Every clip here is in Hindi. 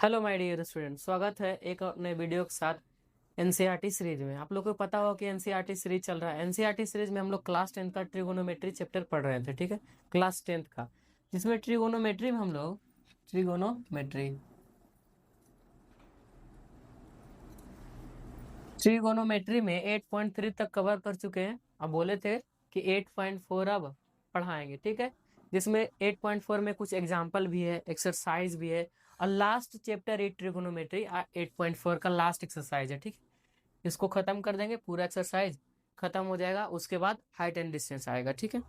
हेलो माय डियर स्टूडेंट, स्वागत है एक नए वीडियो के साथ। एनसीईआरटी सीरीज में आप लोग को पता होगा कि एनसीईआरटी सीरीज चल रहा है। एनसीईआरटी सीरीज में हम लोग क्लास 10 का ट्रिगोनोमेट्री चैप्टर पढ़ रहे थे, ठीक है। क्लास 10 का, जिसमें ट्रिगोनोमेट्री में हम लोग ट्रिगोनोमेट्री में 8.3 तक कवर कर चुके हैं। अब बोले थे कि 8.4 अब पढ़ाएंगे, ठीक है। जिसमें 8.4 में कुछ एग्जाम्पल भी है, एक्सरसाइज भी है, और लास्ट चैप्टर 8 ट्रिगोनोमेट्री 8.4 का लास्ट एक्सरसाइज है, ठीक है। इसको खत्म कर देंगे, पूरा एक्सरसाइज खत्म हो जाएगा, उसके बाद हाइट एंड डिस्टेंस आएगा, ठीक है।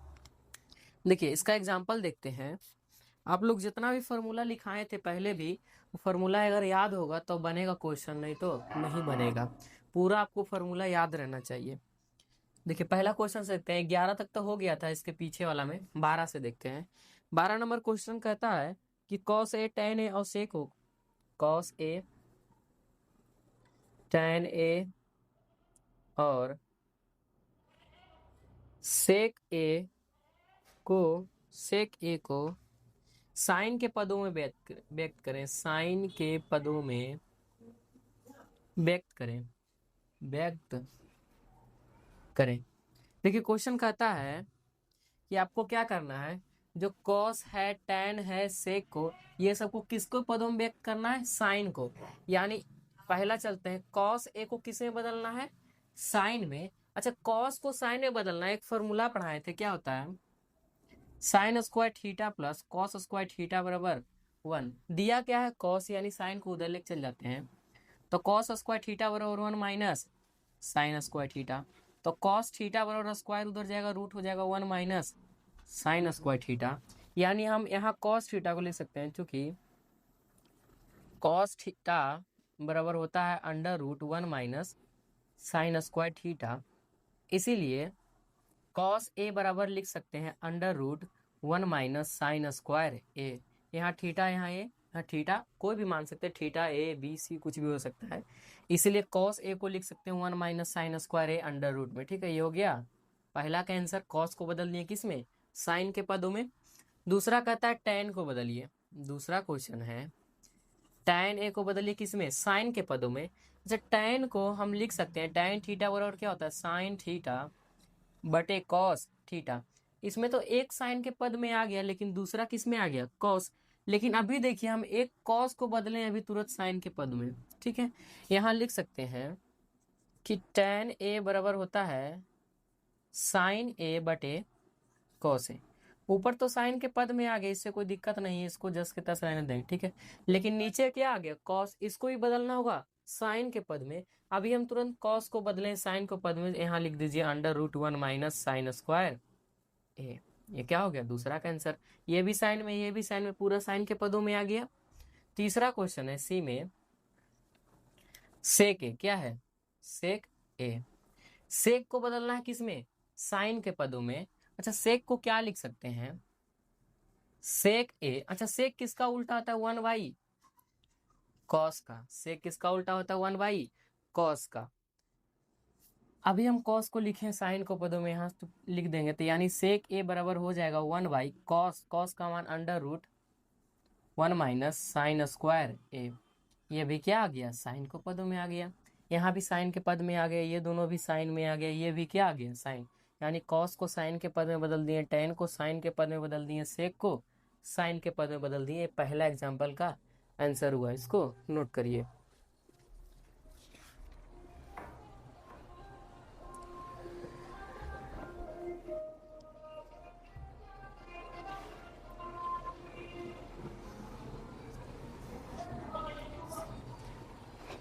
देखिए इसका एग्जाम्पल देखते हैं। आप लोग जितना भी फॉर्मूला लिखाए थे पहले भी, वो फॉर्मूला अगर याद होगा तो बनेगा क्वेश्चन, नहीं तो नहीं बनेगा। पूरा आपको फॉर्मूला याद रहना चाहिए। देखिए पहला क्वेश्चन से देखते हैं। 11 तक तो हो गया था, इसके पीछे वाला में 12 से देखते हैं। 12 नंबर क्वेश्चन कहता है कि कॉस ए tan ए और सेक हो, कॉस ए tan ए और सेक ए को साइन के पदों में व्यक्त करें, साइन के पदों में व्यक्त करें, व्यक्त करें। देखिए क्वेश्चन कहता है कि आपको क्या करना है, जो कॉस है, टैन है, सेक को, ये सबको किसको पदों में व्यक्त करना है, साइन को। यानी पहला चलते हैं, कॉस ए को किस में बदलना है, साइन में। अच्छा, कॉस को साइन में बदलना है, एक फॉर्मूला पढ़ाए थे, क्या होता है, sine square theta plus cos square theta बराबर 1। दिया क्या है, कॉस यानी साइन को उधर लेके चल जाते हैं, तो कॉस स्क्वायर थीटा बराबर 1 माइनस साइन स्क्वायर थीटा। तो कॉस थीटा बराबर स्क्वायर उधर जाएगा, रूट हो जाएगा 1 माइनस साइन स्क्वायर थीटा। यानी हम यहाँ कॉस थीटा को ले सकते हैं, चूंकि कॉस थीटा बराबर होता है under root 1 minus sine square theta. इसीलिए कॉस ए बराबर लिख सकते हैं under root 1 minus sine square A. यहाँ थीटा, यहाँ थीटा कोई भी मान सकते हैं, थीटा ए बी सी कुछ भी हो सकता है। इसीलिए कॉस ए को लिख सकते हैं 1 minus sine square A under root में, ठीक है। ये हो गया पहला का आंसर। कॉस को बदल दिए किस में, साइन के पदों में। दूसरा कहता है टैन को बदलिए। दूसरा क्वेश्चन है टैन ए को बदलिए किस में, साइन के पदों में। अच्छा, टैन को हम लिख सकते हैं, टैन थीटा बराबर क्या होता है, साइन थीटा बटे कॉस थीटा। इसमें तो एक साइन के पद में आ गया, लेकिन दूसरा किस में आ गया, कॉस। लेकिन अभी देखिए हम एक कॉस को बदले अभी तुरंत साइन के पद में, ठीक है। यहाँ लिख सकते हैं कि tan ए बराबर होता है साइन ए बटे कॉस ए। ऊपर तो साइन के पद में आ गया, इससे कोई दिक्कत नहीं है, इसको जस के तस रहने दें, ठीक है। लेकिन नीचे क्या आ गया, कॉस, इसको भी बदलना होगा साइन के पद में। अभी हम तुरंत कॉस को बदलें साइन को पद में, यहाँ लिख दीजिए under root 1 minus sine square A. ये क्या हो गया, दूसरा का आंसर। ये भी साइन में, ये भी साइन में, पूरा साइन के पदों में आ गया। तीसरा क्वेश्चन है सी में, सेक ए क्या है, सेक ए। सेक को बदलना है किसमें, साइन के पदों में। अच्छा, सेक को क्या लिख सकते हैं, सेक ए। अच्छा, सेक किसका उल्टा होता है, 1/, कॉस का। सेक किसका उल्टा होता है, 1/, कॉस का। अभी हम कॉस को लिखें साइन को पदों में, यहाँ तो लिख देंगे, तो यानी सेक ए बराबर हो जाएगा 1/, कॉस, कॉस का मान under root 1 minus sine square A. ये भी क्या आ गया, साइन को पदों में आ गया। यहाँ भी साइन के पद में आ गया, ये दोनों भी साइन में आ गया, ये भी क्या आ गया, साइन। यानी कॉस को साइन के पद में बदल दिए, टेन को साइन के पद में बदल दिए, सेक को साइन के पद में बदल दिए। पहला एग्जाम्पल का आंसर हुआ, इसको नोट करिए।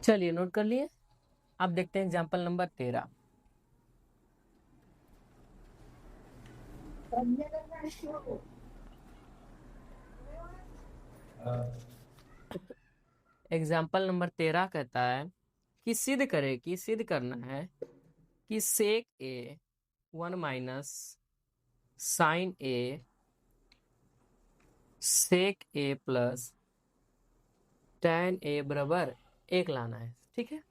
चलिए नोट कर लिए। अब देखते हैं एग्जाम्पल नंबर 13। एग्जाम्पल नंबर 13 कहता है कि सिद्ध करे, कि सिद्ध करना है कि सेक ए 1 minus sine A sec A plus tan ए बराबर 1 लाना है, ठीक है।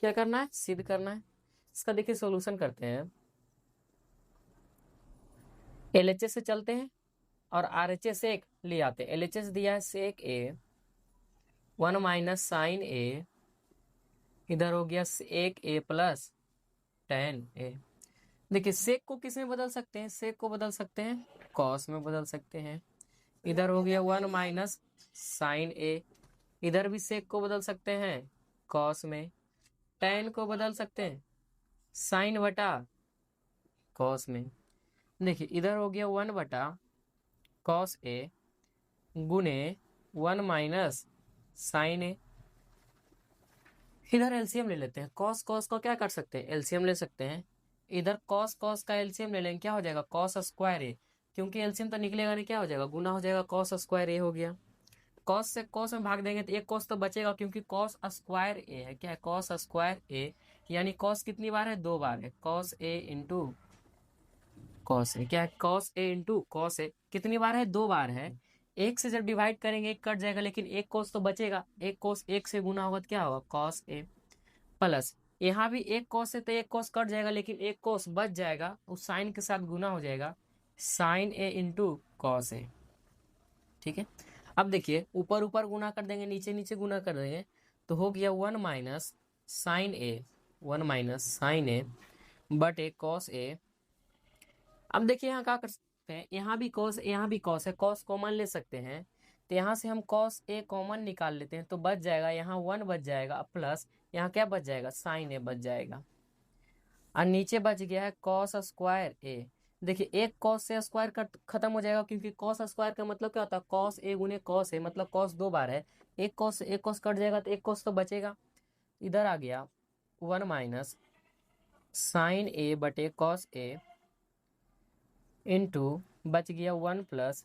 क्या करना है, सिद्ध करना है। इसका देखिए सॉल्यूशन करते हैं। एलएचएस से चलते हैं और आरएचएस से एक ले आते हैं। एलएचएस दिया है सेक ए 1 माइनस साइन ए, इधर हो गया एक ए प्लस टेन ए। देखिए सेक को किस में बदल सकते हैं, सेक को बदल सकते हैं कॉस में बदल सकते हैं। इधर हो गया 1 माइनस साइन ए, इधर भी सेक को बदल सकते हैं कॉस में। टेन को बदल सकते हैं साइन बटा कॉस में। देखिए इधर हो गया 1 बटा कॉस ए गुने 1 माइनस साइन ए। इधर एलसीएम ले लेते हैं, कॉस कॉस को क्या कर सकते हैं, एलसीएम ले सकते हैं। इधर कॉस कॉस का एलसीएम ले लेंगे, क्या हो जाएगा कॉस स्क्वायर ए, क्योंकि एलसीएम तो निकलेगा नहीं, क्या हो जाएगा गुना हो जाएगा, कॉस स्क्वायर ए हो गया। कॉस से कॉस में भाग देंगे तो एक कॉस तो बचेगा, क्योंकि कॉस स्क्वायर ए है, क्या है कॉस स्क्वायर ए, यानी कॉस कितनी बार है, दो बार है, कॉस ए इंटू कॉस ए, क्या है कॉस ए इंटू कॉस ए, कितनी बार है, दो बार है। एक से जब डिवाइड करेंगे एक कट जाएगा, लेकिन एक कॉस तो बचेगा, एक कॉस एक से गुना होगा तो क्या होगा कॉस ए, प्लस यहाँ भी एक कॉस है तो एक कॉस कट जाएगा, लेकिन एक कॉस बच जाएगा, उस साइन के साथ गुना हो जाएगा, sign A into cos A. ठीक है, अब देखिए ऊपर ऊपर गुना कर देंगे, नीचे नीचे गुना कर देंगे, तो हो गया 1 minus sine A, 1 minus sine A but A cos A. अब देखिए यहाँ क्या कर सकते हैं, यहाँ भी कॉस, यहाँ भी कॉस है, कॉस कॉमन ले सकते हैं, तो यहाँ से हम कॉस ए कॉमन निकाल लेते हैं, तो बच जाएगा यहाँ 1 बच जाएगा, प्लस यहाँ क्या बच जाएगा साइन ए बच जाएगा, और नीचे बच गया है कॉस स्क्वायर ए। देखिए एक कॉस से स्क्वायर कट खत्म हो जाएगा, क्योंकि कॉस स्क्वायर का मतलब क्या होता है कॉस ए गुने कॉस ए, मतलब कॉस दो बार है, एक कॉस से एक कॉस कट जाएगा तो एक कॉस तो बचेगा। इधर आ गया 1 माइनस साइन ए बटे कॉस ए इंटू बच गया 1 प्लस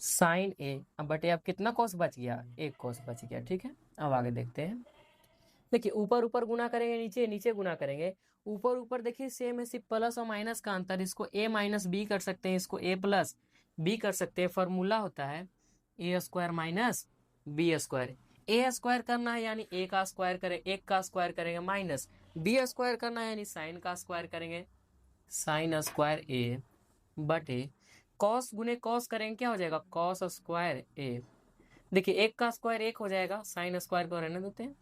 साइन ए, अब बटे अब कितना कॉस बच गया, एक कॉस बच गया। ठीक है, अब आगे देखते हैं। देखिए ऊपर ऊपर गुना करेंगे, नीचे नीचे गुना करेंगे, ऊपर ऊपर देखिए सेम है, सिर्फ प्लस और माइनस का अंतर, इसको ए माइनस बी कर सकते हैं, इसको ए प्लस बी कर सकते हैं। फॉर्मूला होता है A square minus B square. A square करना है यानी ए का स्क्वायर करें, एक का स्क्वायर करेंगे, माइनस बी स्क्वायर करना है यानी साइन का स्क्वायर करेंगे, साइन स्क्वायर ए बटे कॉस गुने कॉस करेंगे, क्या हो जाएगा कॉस स्क्वायर ए। देखिए एक का स्क्वायर एक हो जाएगा, साइन स्क्वायर को रहने देते हैं,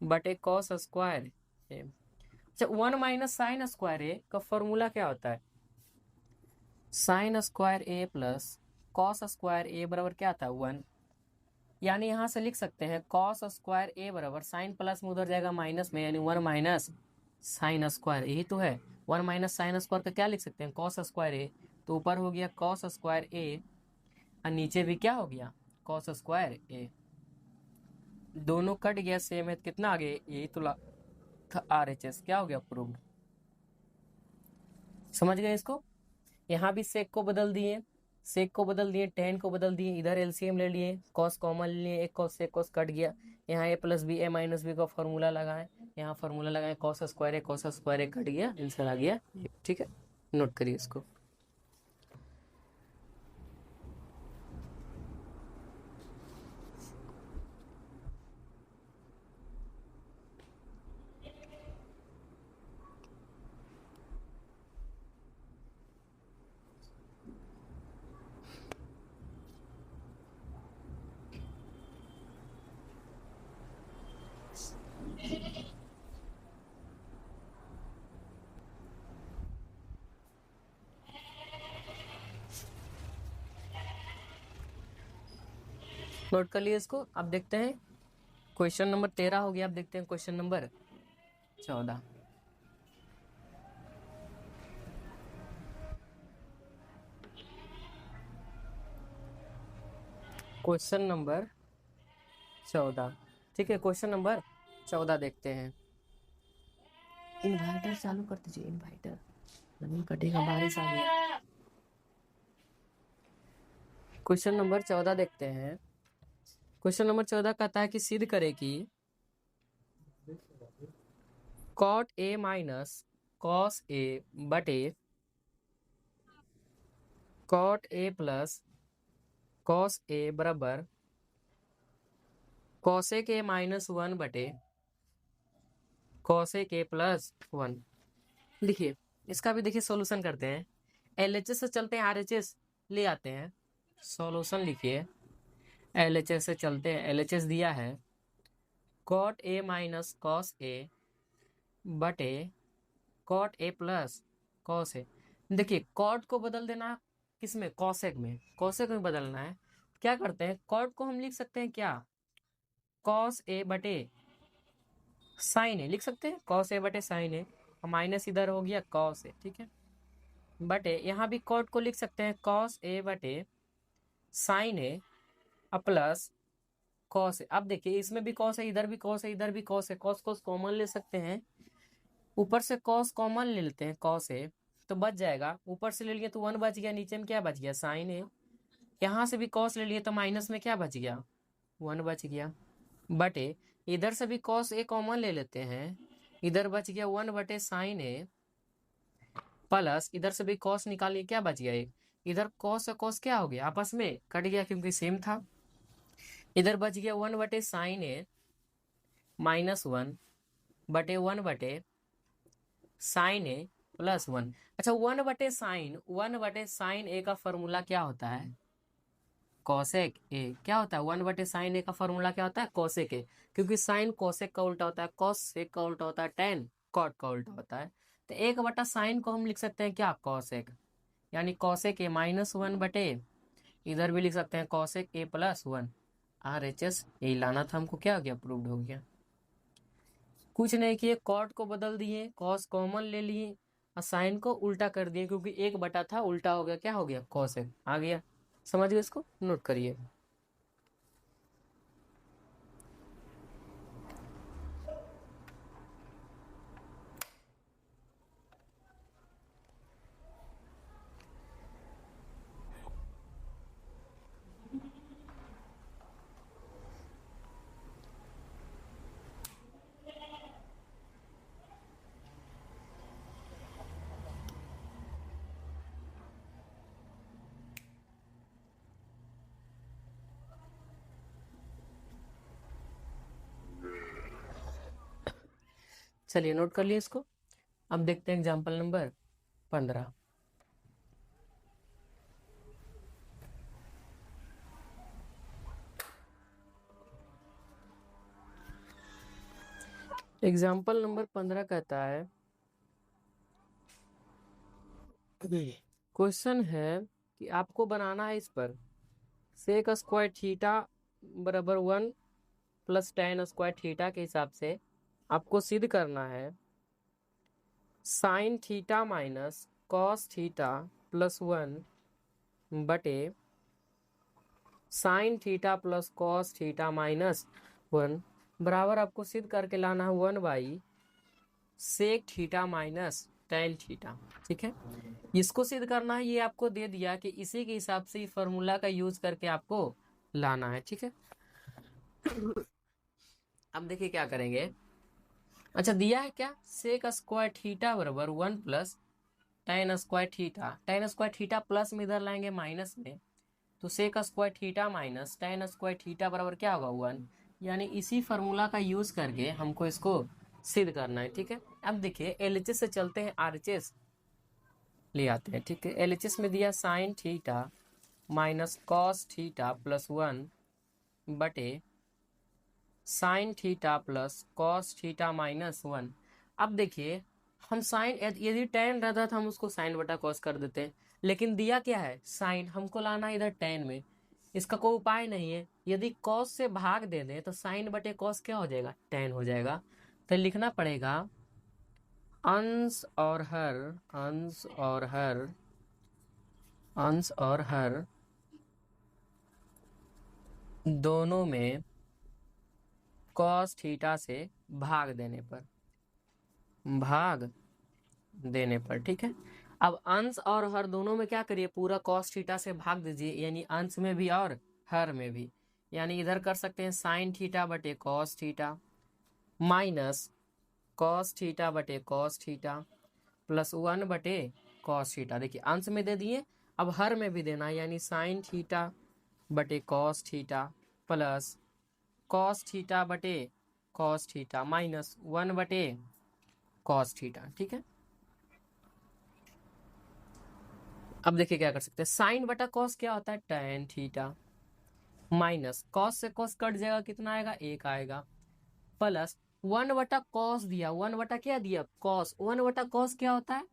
बटे कॉस स्क्वायर ए। अच्छा 1 माइनस साइन स्क्वायर ए का फॉर्मूला क्या होता है, sine square A plus cos square ए बराबर क्या आता है 1, यानी यहाँ से लिख सकते हैं कॉस स्क्वायर ए बराबर साइन प्लस में उधर जाएगा माइनस में, यानी 1 माइनस साइन स्क्वायर, यही तो है 1 माइनस साइन स्क्वायर का क्या लिख सकते हैं कॉस स्क्वायर ए, तो ऊपर हो गया कॉस स्क्वायर ए और नीचे भी क्या हो गया कॉस स्क्वायर ए, दोनों कट गया सेम है, कितना आ गया, यही तो RHS क्या हो गया प्रूव्ड। समझ गए इसको, यहाँ भी सेक को बदल दिए, सेक को बदल दिए, टेन को बदल दिए, इधर एलसीएम ले लिए, कॉस कॉमन ले लिए, एक कॉस से कॉस कट गया, यहाँ ए प्लस बी ए माइनस बी का फॉर्मूला लगाएं, यहाँ फॉर्मूला लगाएं कॉस स्क्वायर ए, कॉस स्क्वायर ए कट गया, आंसर आ गया। ठीक है, नोट करिए इसको। नोट कर लिए इसको। अब देखते हैं क्वेश्चन नंबर 13 हो गया, अब देखते हैं क्वेश्चन नंबर 14। क्वेश्चन नंबर 14, ठीक है, क्वेश्चन नंबर 14 देखते हैं। इन्वर्टर चालू कर दीजिए, इन्वर्टर नहीं कटेगा, बारिश आ गया। क्वेश्चन नंबर 14 देखते हैं। क्वेश्चन नंबर 14 कहता है कि सिद्ध करे कि cot A minus cos A बटे cot A plus cos A बराबर कॉसेक ए माइनस 1 बटे कॉसेक ए प्लस 1। देखिए इसका भी देखिए सॉल्यूशन करते हैं, LHS से चलते हैं RHS ले आते हैं। सॉल्यूशन लिखिए LHS से चलते हैं। LHS दिया है cot A minus cos A बटे cot A plus cos A। देखिए cot को बदल देना किसमें, cosec में, cosec में बदलना है। क्या करते हैं, cot को हम लिख सकते हैं क्या, cos A बटे sin A लिख सकते हैं, cos A बटे sin A, माइनस इधर हो गया cos A, ठीक है, बटे यहाँ भी cot को लिख सकते हैं cos A बटे sin A plus cos A। अब देखिए इसमें भी cos है, इधर भी cos है, इधर भी cos है, cos cos कॉमन ले सकते हैं, ऊपर से cos कॉमन ले लेते हैं cos A, तो बच जाएगा, ऊपर से ले लिए तो 1 बच गया, नीचे में क्या बच गया sin A, यहाँ से भी cos ले लिए तो माइनस में क्या बच गया 1 बच गया, बटे इधर से भी cos A कॉमन ले लेते हैं, इधर बच गया 1 बटे sin A प्लस इधर से भी cos निकालिए, क्या बच गया एक, इधर cos और cos क्या हो गया आपस में कट गया क्योंकि सेम था, इधर बच गया 1 बटे sin A माइनस 1 बटे 1 बटे साइन ए प्लस 1। अच्छा 1 बटे साइन ए का फॉर्मूला क्या होता है, कोसेक ए। क्या होता है 1 बटे साइन ए का फॉर्मूला क्या होता है, कोसेक ए, क्योंकि साइन कोसेक का उल्टा होता है, कोसेक का उल्टा होता है टेन कॉट का उल्टा होता है, तो 1 बटा साइन को हम लिख सकते हैं क्या, कोसेक, यानी कोसेक ए माइनस 1 बटे, इधर भी लिख सकते हैं कोसेक ए प्लस 1। RHS यही लाना था हमको, क्या हो गया, प्रूव्ड हो गया। कुछ नहीं किए, कॉट को बदल दिए, कॉस कॉमन ले लिए और साइन को उल्टा कर दिए, क्योंकि 1 बटा था उल्टा हो गया, क्या हो गया कॉसेक आ गया। समझ गए, इसको नोट करिए। चलिए नोट कर लिए इसको। अब देखते हैं एग्जाम्पल नंबर 15। एग्जाम्पल नंबर 15 कहता है, क्वेश्चन है कि आपको बनाना है इस पर सेक स्क्वायर थीटा बराबर 1 प्लस टेन स्क्वायर थीटा के हिसाब से आपको सिद्ध करना है sine theta minus cos theta plus 1 बटे sine theta plus cos theta minus 1 बराबर आपको सिद्ध करके लाना है 1 by sec theta minus tan theta. ठीक है, इसको सिद्ध करना है, ये आपको दे दिया कि इसी के हिसाब से फॉर्मूला का यूज करके आपको लाना है। ठीक है, अब देखिए क्या करेंगे। अच्छा दिया है क्या, सेक स्क्वायर थीटा बराबर 1 plus tan square theta, tan square theta plus में इधर लाएंगे माइनस में, तो sec square theta minus tan square theta बराबर क्या होगा 1, यानी इसी फार्मूला का यूज करके हमको इसको सिद्ध करना है। ठीक है, अब देखिए LHS से चलते हैं, RHS ले आते हैं। ठीक है, LHS में दिया sign theta minus cos theta plus 1 बटे sine theta plus cos theta minus 1। अब देखिए हम साइन, यदि टेन रहता तो हम उसको साइन बटा कॉस कर देते हैं, लेकिन दिया क्या है साइन, हमको लाना है इधर टेन में, इसका कोई उपाय नहीं है, यदि कॉस से भाग दे दें तो साइन बटे कॉस क्या हो जाएगा, टेन हो जाएगा। तो लिखना पड़ेगा अंश और हर, अंश और हर, अंश और हर दोनों में कॉस थीटा से भाग देने पर, भाग देने पर। ठीक है, अब अंश और हर दोनों में क्या करिए, पूरा कॉस थीटा से भाग दीजिए, यानी अंश में भी और हर में भी, यानी इधर कर सकते हैं साइन थीटा बटे cos theta minus cos theta बटे कॉस थीटा प्लस 1 बटे कॉस थीटा। देखिए अंश में दे दिए, अब हर में भी देना, यानी साइन थीटा बटे cos theta plus cos theta बटे कॉस थीटा माइनस 1 बटे कॉस थीटा। ठीक है, अब देखिए क्या कर सकते हैं, साइन बटा कॉस क्या होता है, टेन थीटा माइनस कॉस से कॉस कट जाएगा, कितना आएगा, 1 आएगा, प्लस 1 बटा कॉस दिया, 1 बटा क्या दिया, कॉस, 1 बटा कॉस क्या होता है,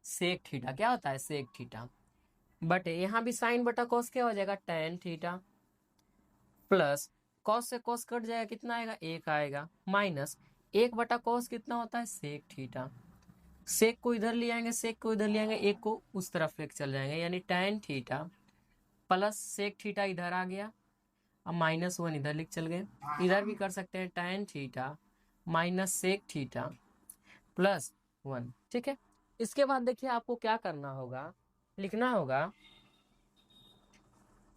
सेक थीटा, क्या होता है, सेक थीटा, बट यहाँ भी साइन बटा कॉस क्या हो जाएगा, टेन थीटा, प्लस कॉस से कॉस कट जाएगा, कितना आएगा, 1 आएगा, माइनस 1 बटा कॉस कितना होता है, सेक थीटा, सेक को इधर ले आएंगे, सेक को इधर ले आएंगे, एक को उस तरफ लेके चल जाएंगे, यानी tan theta plus sec theta इधर आ गया, अब -1 इधर लिख चल गए, इधर भी कर सकते हैं, tan theta minus sec theta +1, ठीक है। इसके बाद देखिए आपको क्या करना होगा, लिखना होगा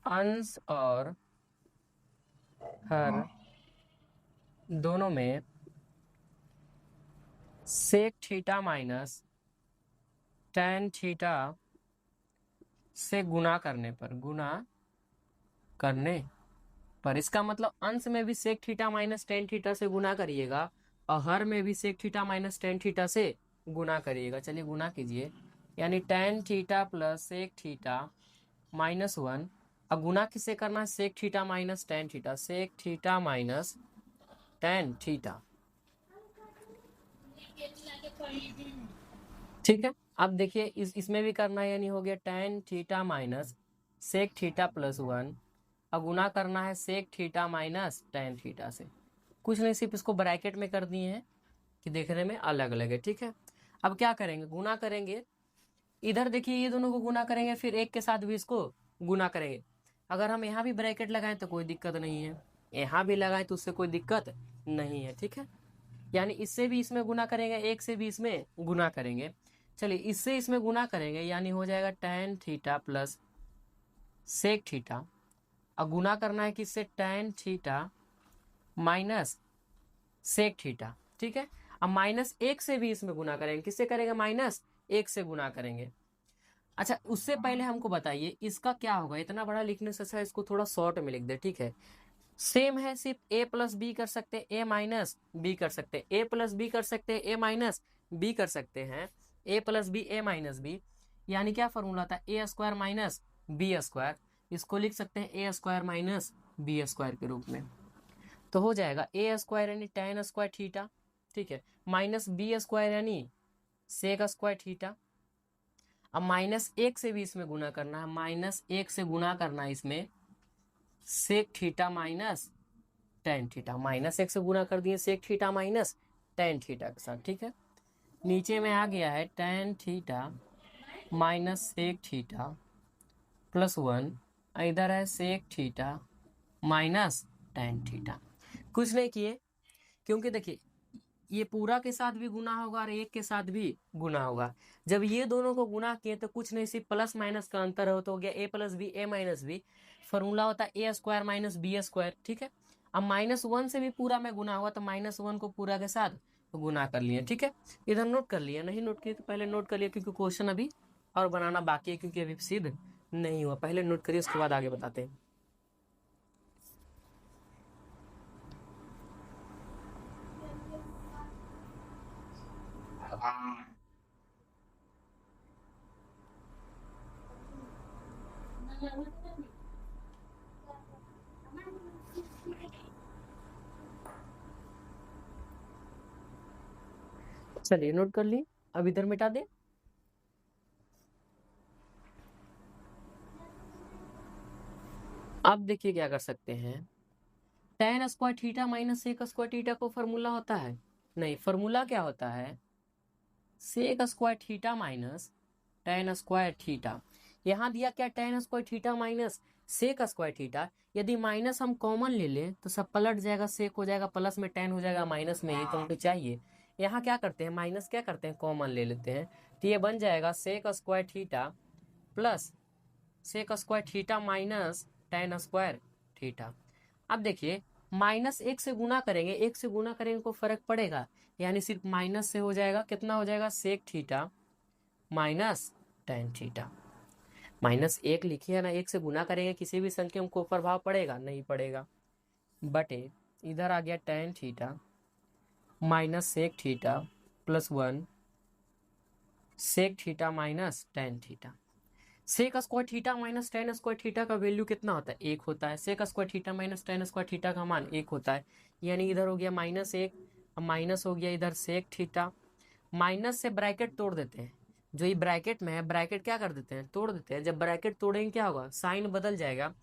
अंश और हर दोनों में sec theta minus tan theta से गुणा करने पर इसका मतलब अंश में भी sec theta minus tan theta से गुणा करिएगा और हर में भी sec theta minus tan theta से गुणा करिएगा। चलिए गुणा कीजिए, यानी tan theta plus sec theta -1, अब गुणा किससे करना है, sec theta minus tan theta, sec theta minus tan theta, ठीक है। अब देखिए इसमें भी करना है, यानी हो गया tan theta minus sec theta +1, अब गुना करना है sec theta minus tan theta से, कुछ नहीं सिर्फ इसको ब्रैकेट में कर दिए हैं कि देखने में अलग अलग है, ठीक है। अब क्या करेंगे, गुना करेंगे, इधर देखिए ये दोनों को गुना करेंगे, फिर एक के साथ भी इसको गुना करेंगे, अगर हम यहाँ भी ब्रैकेट लगाएं तो कोई दिक्कत नहीं है, यहाँ भी लगाएं तो उससे कोई दिक्कत नहीं है, ठीक है। यानी इससे भी इसमें गुना करेंगे, एक से भी इसमें गुना करेंगे, चलिए इससे इसमें गुना करेंगे, यानी हो जाएगा tan theta plus sec theta, और गुना करना है किससे, tan theta minus sec theta, ठीक है। अब -1 से भी इसमें गुना करेंगे, किससे करेंगे, -1 से गुना करेंगे। अच्छा उससे पहले हमको बताइए इसका क्या होगा, इतना बड़ा लिखने से अच्छा इसको थोड़ा शॉर्ट में लिख दे, ठीक है। सेम है, सिर्फ ए प्लस बी कर सकते हैं, ए माइनस बी कर सकते हैं, ए प्लस बी कर सकते हैं, ए माइनस बी कर सकते हैं, A plus B A minus B, यानी क्या फॉर्मूला था, ए स्क्वायर माइनस बी स्क्वायर, इसको लिख सकते हैं ए स्क्वायर माइनस बी स्क्वायर के रूप में, तो हो जाएगा ए स्क्वायर यानी टेन स्क्वायर थीटा, ठीक है, माइनस बी स्क्वायर यानी सेक स्क्वायर थीटा, अब -1 से भी इसमें गुना करना है, -1 से गुना करना है इसमें sec theta minus tan theta, -1 से गुना कर दिए sec theta minus tan theta के साथ, ठीक है। नीचे में आ गया है tan theta minus sec theta +1, इधर है sec theta minus tan theta, कुछ नहीं किए, क्योंकि देखिए ये पूरा के साथ भी गुना होगा और एक के साथ भी गुना होगा, जब ये दोनों को गुना किए तो कुछ नहीं, सिर्फ प्लस माइनस का अंतर हो, तो हो गया ए प्लस बी ए माइनस बी, फॉर्मूला होता है A square minus B square, ठीक है। अब -1 से भी पूरा में गुना हुआ तो -1 को पूरा के साथ गुना कर लिए, ठीक है। इधर नोट कर लिया, नहीं नोट किए तो पहले नोट कर लिया, क्योंकि क्वेश्चन अभी और बनाना बाकी है, क्योंकि अभी सिद्ध नहीं हुआ, पहले नोट करिए उसके बाद आगे बताते हैं। चलिए नोट कर ली, अब इधर मिटा दे, अब देखिए क्या कर सकते हैं, tan square theta minus sec square theta को फॉर्मूला होता है, नहीं फॉर्मूला क्या होता है, sec square theta minus tan square theta, यहाँ दिया क्या, tan square theta minus sec square theta, यदि माइनस हम कॉमन ले लें तो सब पलट जाएगा, सेक हो जाएगा, प्लस में टेन हो जाएगा, माइनस में, ये तो हमको चाहिए, यहाँ क्या करते हैं, माइनस क्या करते हैं, कॉमन ले लेते हैं, तो ये बन जाएगा sec square theta plus sec square theta minus tan square theta. अब देखिए -1 से गुना करेंगे, 1 से गुना करेंगे को फर्क पड़ेगा, यानी सिर्फ माइनस से हो जाएगा, कितना हो जाएगा, sec theta minus tan theta, -1 लिखिए ना, 1 से गुना करेंगे किसी भी संख्या को प्रभाव पड़ेगा, नहीं पड़ेगा, बटे इधर आ गया tan theta minus sec theta +1 sec theta minus tan theta, sec square theta minus tan square theta का वैल्यू कितना होता है? 1 होता है। Sec square theta minus tan square theta का मान 1 होता है, यानी इधर हो गया -1, माइनस हो गया इधर सेक थीटा। माइनस से ब्रैकेट तोड़ देते हैं, जो ये ब्रैकेट में है ब्रैकेट क्या कर देते हैं? तोड़ देते हैं। जब ब्रैकेट तोड़ेंगे क्या होगा? साइन बदल जाएगा।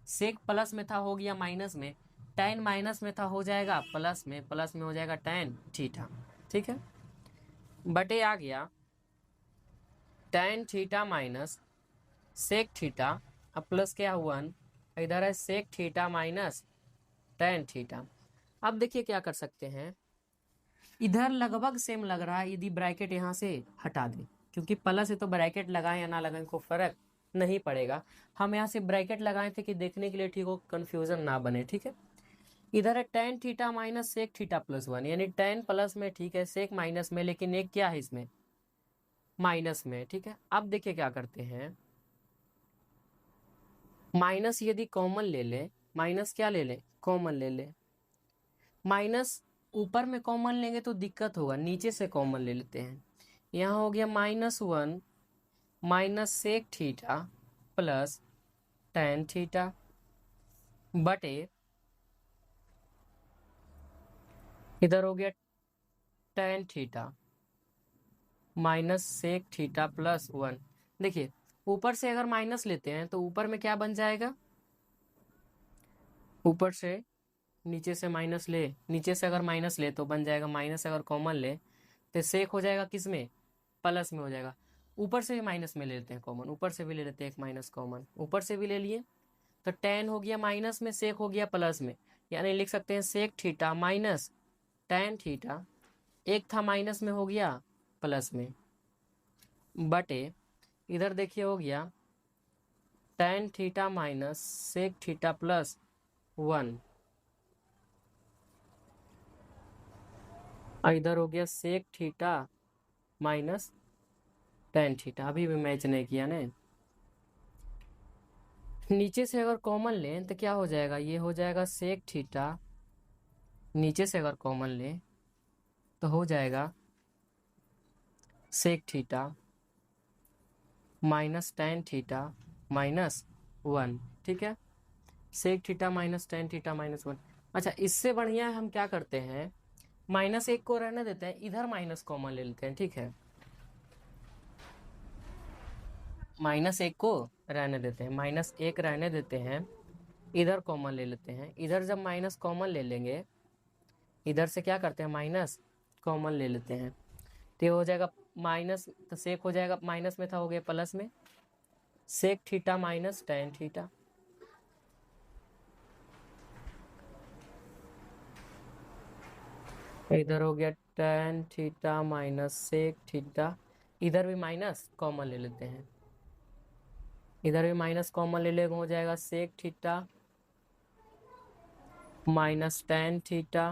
सेक प्लस में था हो गया माइनस में, टेन माइनस में था हो जाएगा प्लस में, प्लस में हो जाएगा टेन थीटा। ठीक है, बटे आ गया tan theta minus sec theta, अब प्लस क्या 1, इधर है sec theta minus tan theta. अब देखिए क्या कर सकते हैं, इधर लगभग सेम लग रहा है यदि ब्रैकेट यहाँ से हटा दें, क्योंकि प्लस है तो ब्रैकेट लगाएं या ना लगाएं को फर्क नहीं पड़ेगा। हम यहाँ से ब्रैकेट लगाए थे कि देखने के लिए ठीक हो, कंफ्यूजन ना बने। ठीक है, इधर है tan theta minus sec theta plus 1, यानी टेन प्लस में ठीक है, सेक माइनस में, लेकिन एक क्या है इसमें माइनस में। ठीक है, अब देखिए क्या करते हैं, माइनस यदि कॉमन ले ले, माइनस क्या ले ले? कॉमन ले ले। माइनस ऊपर में कॉमन लेंगे तो दिक्कत होगा, नीचे से कॉमन ले लेते हैं। यहाँ हो गया -1 minus sec theta plus tan theta बटे इधर हो गया tan theta minus sec theta plus 1। देखिए ऊपर से अगर माइनस लेते हैं तो ऊपर में क्या बन जाएगा? ऊपर से नीचे से माइनस ले, नीचे से अगर माइनस ले तो बन जाएगा माइनस, अगर कॉमन ले तो सेक हो जाएगा किस में? प्लस में हो जाएगा। ऊपर से भी माइनस में ले लेते हैं कॉमन, ऊपर से भी ले लेते हैं एक माइनस कॉमन, ऊपर से भी ले लिए तो टेन हो गया माइनस में, सेक हो गया प्लस में, यानी लिख सकते हैं sec theta minus tan theta, एक था माइनस में हो गया प्लस में, बटे इधर देखिए हो गया tan theta minus sec theta plus 1, इधर हो गया sec theta minus tan theta. अभी भी मैच नहीं किया ने। नीचे से अगर कॉमन लें तो क्या हो जाएगा? ये हो जाएगा सेक थीटा, नीचे से अगर कॉमन लें तो हो जाएगा sec theta minus tan theta minus 1। ठीक है, sec theta minus tan theta minus 1। अच्छा, इससे बढ़िया हम क्या करते हैं, -1 को रहने देते हैं, इधर माइनस कॉमन ले लेते हैं। ठीक है, -1 को रहने देते हैं, -1 रहने देते हैं, इधर कॉमन ले लेते हैं। इधर जब माइनस कॉमन ले लेंगे, इधर से क्या करते हैं माइनस कॉमन ले लेते हैं, तो ये हो जाएगा माइनस, तो सेक हो जाएगा माइनस में था हो गया प्लस में, sec theta minus tan theta. इधर हो गया tan theta minus sec theta, इधर भी माइनस कॉमन ले लेते हैं, इधर भी माइनस कॉमन ले लेंगे, हो जाएगा sec theta minus tan theta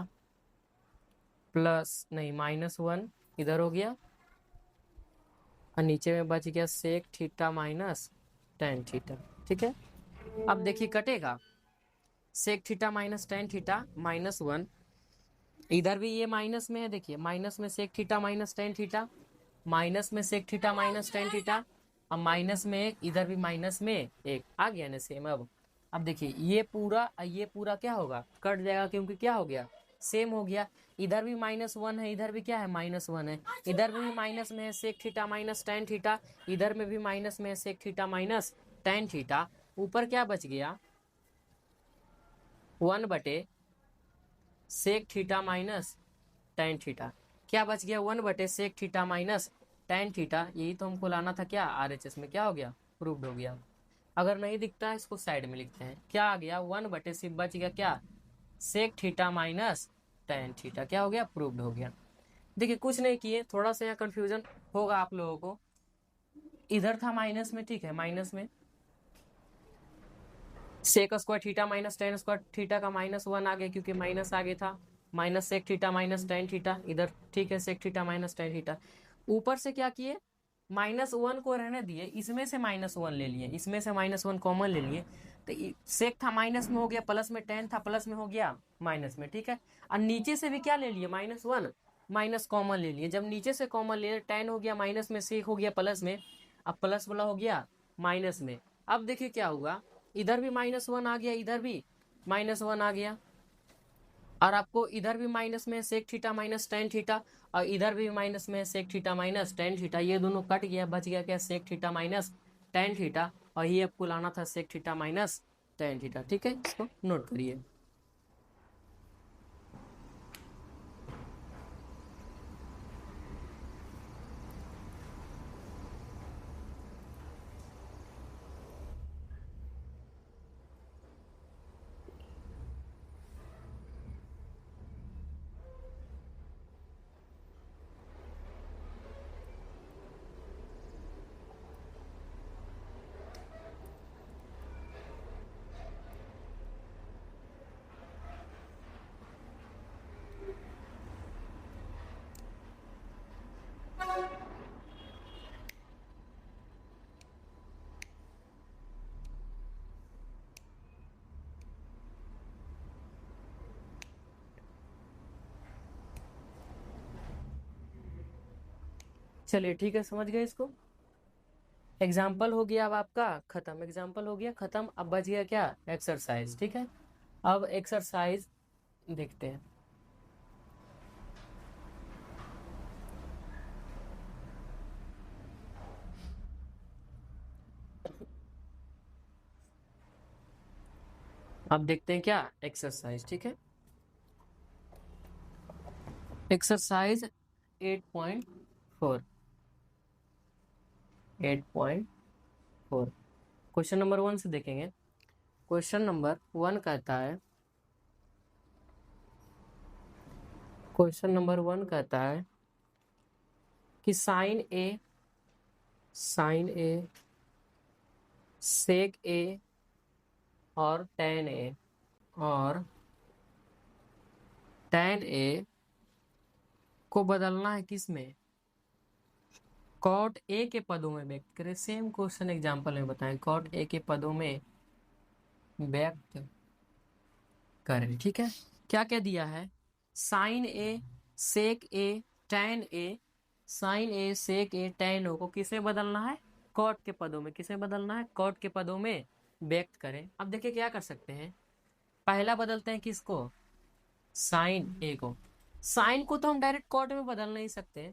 plus नहीं -1, इधर हो गया और नीचे में बच गया sec theta minus tan theta. ठीक है, अब देखिए कटेगा, sec theta minus tan theta -1, इधर भी ये माइनस में है, देखिए माइनस में sec theta minus tan theta, minus में sec theta minus tan theta, अब माइनस में एक, इधर भी माइनस में एक, आ गया ना सेम। अब देखिए ये पूरा क्या होगा? कट जाएगा, क्योंकि क्या हो गया? सेम हो गया। इधर भी -1 है, इधर भी क्या है -1 है, इधर भी माइनस में है sec theta minus tan theta, इधर में भी माइनस में है sec theta minus tan theta. ऊपर क्या बच गया? 1 बटे sec theta minus tan theta. क्या बच गया? 1 बटे sec theta minus tan theta. यही तो हमको लाना था क्या? RHS में क्या हो गया? प्रूव्ड हो गया। अगर नहीं दिखता है इसको साइड में लिखते हैं, क्या आ गया? 1 बटे सिर्फ बच गया क्या? Sec theta minus tan theta. क्या हो गया? प्रूव्ड हो गया। देखिए कुछ नहीं किए, थोड़ा सा यहाँ कंफ्यूजन होगा आप लोगों को। इधर था माइनस में, ठीक है, माइनस में sec square theta minus tan square theta का -1 आ गया, क्योंकि माइनस आगे था, minus sec theta minus tan theta इधर। ठीक है, sec theta minus tan theta. ऊपर से क्या किए? -1 को रहने दिए, इसमें से -1 ले लिए, इसमें से -1 कॉमन ले लिए, तो सेक था माइनस में हो गया प्लस में, टेन था प्लस में हो गया माइनस में। ठीक है, और नीचे से भी क्या ले लिए? -1 माइनस कॉमन ले लिए। जब नीचे से कॉमन ले टेन हो गया माइनस में, सेक हो गया प्लस में, अब प्लस वाला हो गया माइनस में। अब देखिए क्या हुआ, इधर भी -1 आ गया, इधर भी -1 आ गया, और आपको इधर भी माइनस में sec theta minus tan theta, और इधर भी माइनस में sec theta minus tan theta, ये दोनों कट गया, बच गया क्या, sec theta minus tan theta, और ये आपको लाना था sec theta minus tan theta. ठीक है, इसको नोट करिए। चलिए ठीक है, समझ गए इसको। एग्जाम्पल हो गया अब आपका खत्म, एग्जाम्पल हो गया खत्म, अब बच गया क्या, एक्सरसाइज। ठीक है, अब एक्सरसाइज देखते हैं। अब देखते हैं क्या एक्सरसाइज। ठीक है, एक्सरसाइज 8.4, 8.4 क्वेश्चन नंबर 1 से देखेंगे। क्वेश्चन नंबर 1 कहता है, क्वेश्चन नंबर 1 कहता है कि साइन ए, साइन ए, सेक ए और टेन ए, और टेन ए को बदलना है किस में, कॉट ए के पदों में व्यक्त करें। सेम क्वेश्चन एग्जांपल में बताएं, कॉट ए के पदों में व्यक्त करें। ठीक है, क्या क्या दिया है, साइन ए, सेक ए, टेन ए, साइन ए, सेक ए, टेन ओ को किसे बदलना है, कॉट के पदों में। किसे बदलना है, कॉट के पदों में व्यक्त करें। अब देखिए क्या कर सकते हैं, पहला बदलते हैं किसको, साइन ए को। साइन को तो हम डायरेक्ट कॉट में बदल नहीं सकते,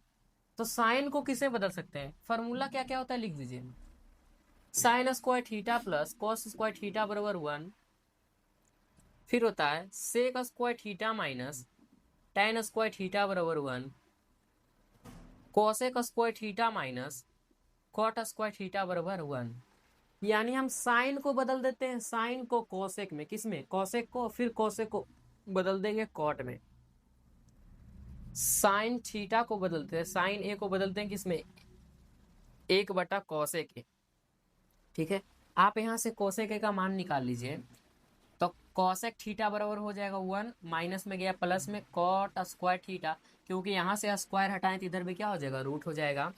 तो साइन को किसे बदल सकते हैं, फॉर्मूला क्या क्या होता है लिख दीजिए, sine square theta plus cos square theta बराबर 1, फिर होता है sec square theta minus tan square theta बराबर 1, cosec square theta minus cot square theta बराबर 1। यानी हम साइन को बदल देते हैं, साइन को कोसेक में, किस में, कोसेक को, फिर कोसेक को बदल देंगे कॉट में। साइन थीटा को बदलते हैं, साइन ए को बदलते हैं किसमें, 1/कोसेक ए। ठीक है, आप यहाँ से कोसेक ए का मान निकाल लीजिए, तो कोसेक थीटा बराबर हो जाएगा 1, माइनस में गया प्लस में कॉट स्क्वायर थीटा, क्योंकि यहाँ से स्क्वायर हटाएं तो इधर भी क्या हो जाएगा, रूट हो जाएगा।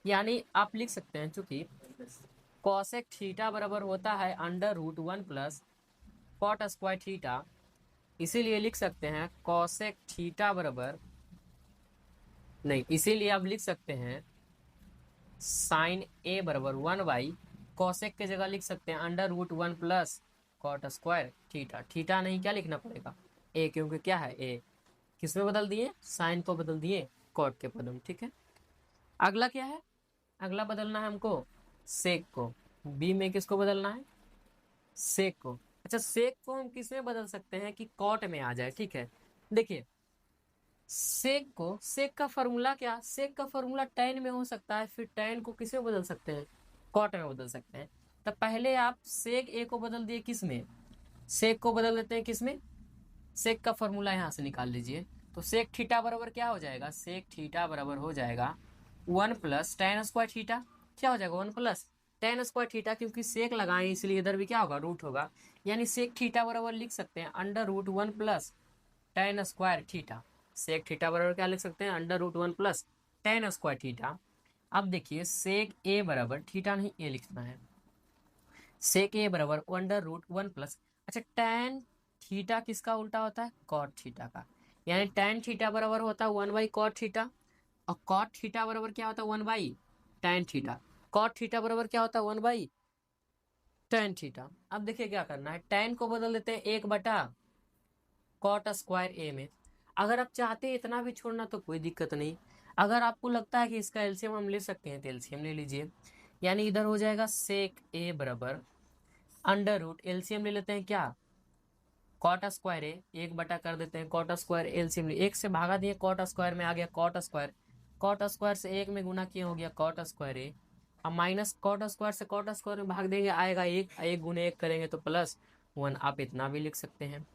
यानी आप लिख सकते हैं, चूंकि कोसेक थीटा बराबर होता है √1 प्लस कॉट स्क्वायर थीटा, इसीलिए लिख सकते हैं कोसेक थीटा बराबर, नहीं, इसीलिए आप लिख सकते हैं साइन ए बराबर 1/, कोसेक के जगह लिख सकते हैं √1 plus cot square theta. Theta नहीं, क्या लिखना पड़ेगा, ए, क्योंकि क्या है, ए किस में बदल दिए, साइन को बदल दिए कॉट के पदों में। ठीक है, अगला क्या है, अगला बदलना है हमको सेक को, बी में किसको बदलना है, सेक को। अच्छा, सेक को हम किस में बदल सकते हैं कि कॉट में आ जाए। ठीक है, देखिए सेक को, सेक का फॉर्मूला क्या, सेक का फॉर्मूला टेन में हो सकता है, फिर टेन को किस में बदल सकते हैं, कॉट में बदल सकते हैं। तो पहले आप सेक ए को बदल दिए किस में, सेक को बदल देते हैं किस में, सेक का फॉर्मूला यहाँ से निकाल लीजिए, तो सेक थीटा बराबर क्या हो जाएगा, सेक थीटा बराबर हो जाएगा 1 प्लस टेन स्क्वायर थीटा, क्या हो जाएगा 1 प्लस टेन स्क्वायर थीटा, क्योंकि सेक लगाए इसलिए इधर भी क्या होगा, रूट होगा। यानी सेक थीटा बराबर लिख सकते हैं √1 plus tan square theta. Sec theta बराबर क्या लिख सकते हैं, √1 प्लस टेन स्क्वायर थीटा। अब देखिए सेक ए बराबर, थीटा नहीं ए लिखना है, सेक ए बराबर √1 प्लस, अच्छा टेन थीटा किसका उल्टा होता है, कॉट थीटा का। यानी टेन थीटा बराबर होता है 1/कॉट थीटा, और कॉट थीटा बराबर क्या होता है 1/टेन थीटा। कॉट थीटा बराबर क्या होता है 1/टेन टेन थीटा। अब देखिए क्या करना है, टेन को बदल देते हैं 1/cot² a में। अगर आप चाहते हैं इतना भी छोड़ना तो कोई दिक्कत नहीं। अगर आपको लगता है कि इसका एलसीएम हम ले सकते हैं तो एलसीएम ले लीजिए। यानी इधर हो जाएगा सेक ए बराबर अंडर रूट, एलसीएम ले लेते हैं क्या, cot² ए, 1 बटा कर देते हैं cot² एलसीएम, एक से भागा दिए cot² में आ गया cot² से 1 में गुना किए हो गया cot² ए। अब माइनस cot² से cot² में भाग देंगे आएगा 1, 1 गुने 1 करेंगे तो +1। आप इतना भी लिख सकते हैं।